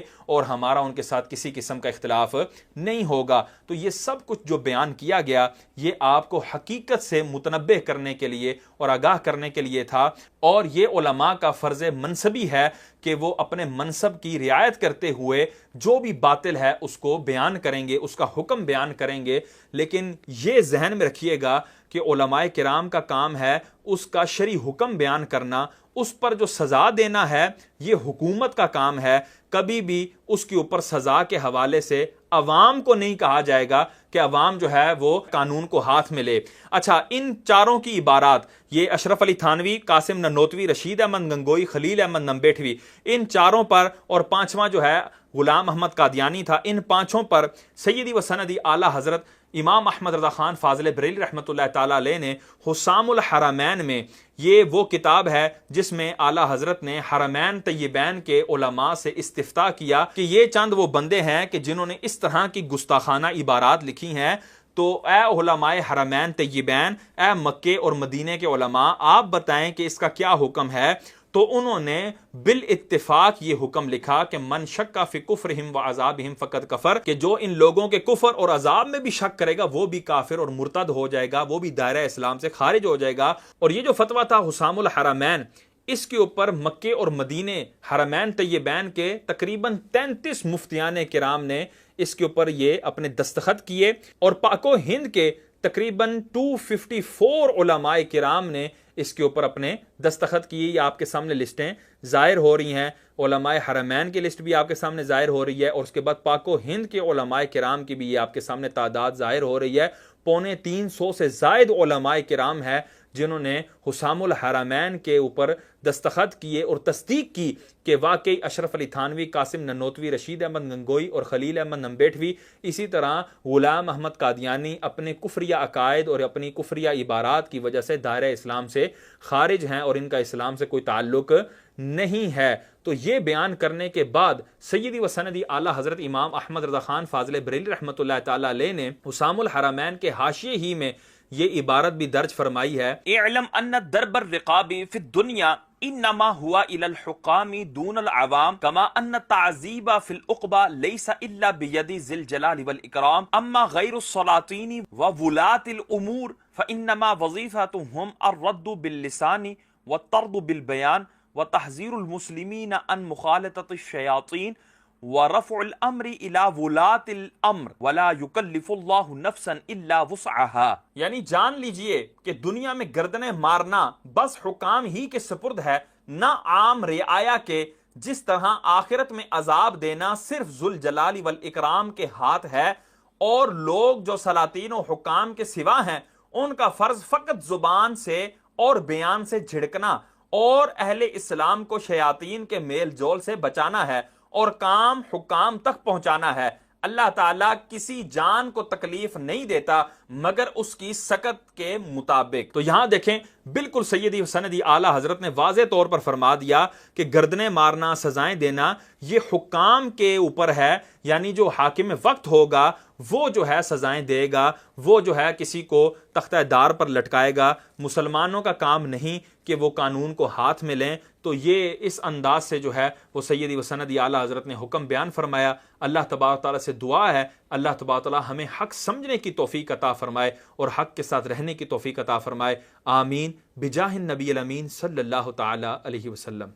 اور ہمارا ان کے ساتھ کسی قسم کا اختلاف نہیں ہوگا۔ تو یہ سب کچھ جو بیان کیا گیا یہ آپ کو حقیقت سے متنبہ کرنے کے لیے اور آگاہ کرنے کے لیے تھا، اور یہ علماء کا فرض منصبی ہے کہ وہ اپنے منصب کی رعایت کرتے ہوئے جو بھی باطل ہے اس کو بیان کریں گے، اس کا حکم بیان کریں گے۔ لیکن یہ ذہن میں رکھیے گا کہ علماء کرام کا کام ہے اس کا شرعی حکم بیان کرنا، اس پر جو سزا دینا ہے یہ حکومت کا کام ہے۔ کبھی بھی اس کے اوپر سزا کے حوالے سے عوام کو نہیں کہا جائے گا کہ عوام جو ہے وہ قانون کو ہاتھ میں لے۔ اچھا، ان چاروں کی عبارات، یہ اشرف علی تھانوی، قاسم ننوتوی، رشید احمد گنگوئی، خلیل احمد نمبیٹھوی، ان چاروں پر، اور پانچواں جو ہے غلام احمد قادیانی تھا، ان پانچوں پر سیدی و سندی اعلی حضرت امام احمد رضا خان فاضل بریلوی رحمۃ اللہ تعالی علیہ نے حسام الحرمین میں، یہ وہ کتاب ہے جس میں اعلی حضرت نے حرمین طیبین کے علماء سے استفتاء کیا کہ یہ چند وہ بندے ہیں کہ جنہوں نے اس طرح کی گستاخانہ عبارات لکھی ہیں، تو اے علماء حرمین طیبین، اے مکے اور مدینے کے علماء، آپ بتائیں کہ اس کا کیا حکم ہے۔ تو انہوں نے بالاتفاق یہ حکم لکھا کہ من شک فی کفرہم و عذابہم فقد کفر، کہ جو ان لوگوں کے کفر اور عذاب میں بھی شک کرے گا وہ بھی کافر اور مرتد ہو جائے گا، وہ بھی دائرہ اسلام سے خارج ہو جائے گا۔ اور یہ جو فتویٰ تھا حسام الحرمین، اس کے اوپر مکے اور مدینے حرمین طیبین کے تقریباً 33 مفتیان کرام نے اس کے اوپر یہ اپنے دستخط کیے، اور پاک و ہند کے تقریباً 254 علماء کرام نے اس کے اوپر اپنے دستخط کیے۔ یہ آپ کے سامنے لسٹیں ظاہر ہو رہی ہیں، علماء حرمین کی لسٹ بھی آپ کے سامنے ظاہر ہو رہی ہے، اور اس کے بعد پاک و ہند کے علماء کرام کی بھی یہ آپ کے سامنے تعداد ظاہر ہو رہی ہے۔ 350 سے زائد علماء کرام ہیں جنہوں نے حسام الحرمین کے اوپر دستخط کیے اور تصدیق کی کہ واقعی اشرف علی تھانوی، قاسم ننوتوی، رشید احمد گنگوئی اور خلیل احمد نمبیٹھوی، اسی طرح غلام احمد قادیانی اپنے کفریہ عقائد اور اپنی کفریہ عبارات کی وجہ سے دائرہ اسلام سے خارج ہیں اور ان کا اسلام سے کوئی تعلق نہیں ہے۔ تو یہ بیان کرنے کے بعد سیدی و سندی اعلی حضرت امام احمد رضا خان فاضل بریلوی رحمۃ اللہ تعالی علیہ نے حسام الحرمین کے حاشیے ہی میں یہ عبارت بھی درج فرمائی ہے، اعلم ان درب الرقاب فی الدنیا انما ہوا الى الحکام دون العوام کما ان التعذیب فی العقبى لیس الا بید ذی الجلال والاکرام اما غیر السلاطین وولاة الامور فانما وظیفتهم الرد باللسان والطرد بالبیان وتحذیر المسلمین عن مخالطة الشیاطین ورفع الامر الى ولاة الامر ولا يكلف اللہ نفسا الا وسعها، یعنی جان لیجئے کہ دنیا میں گردنیں مارنا بس حکام ہی کے سپرد ہے، نہ عام رعایا کے، جس طرح آخرت میں عذاب دینا صرف ذوالجلال والاکرام کے ہاتھ ہے، اور لوگ جو سلاطین و حکام کے سوا ہیں ان کا فرض فقط زبان سے اور بیان سے جھڑکنا اور اہل اسلام کو شیاطین کے میل جول سے بچانا ہے اور کام حکام تک پہنچانا ہے۔ اللہ تعالیٰ کسی جان کو تکلیف نہیں دیتا مگر اس کی سکت کے مطابق۔ تو یہاں دیکھیں بالکل سیدی سندی اعلیٰ حضرت نے واضح طور پر فرما دیا کہ گردنیں مارنا، سزائیں دینا یہ حکام کے اوپر ہے، یعنی جو حاکم وقت ہوگا وہ جو ہے سزائیں دے گا، وہ جو ہے کسی کو تختہ دار پر لٹکائے گا۔ مسلمانوں کا کام نہیں کہ وہ قانون کو ہاتھ میں لیں۔ تو یہ اس انداز سے جو ہے وہ سیدی و سندی اعلیٰ حضرت نے حکم بیان فرمایا۔ اللہ تبارک تعالیٰ سے دعا ہے اللہ تبارک تعالیٰ ہمیں حق سمجھنے کی توفیق عطا فرمائے اور حق کے ساتھ رہنے کی توفیق عطا فرمائے، آمین، بجاہ النبی الامین صلی اللہ تعالیٰ علیہ وسلم۔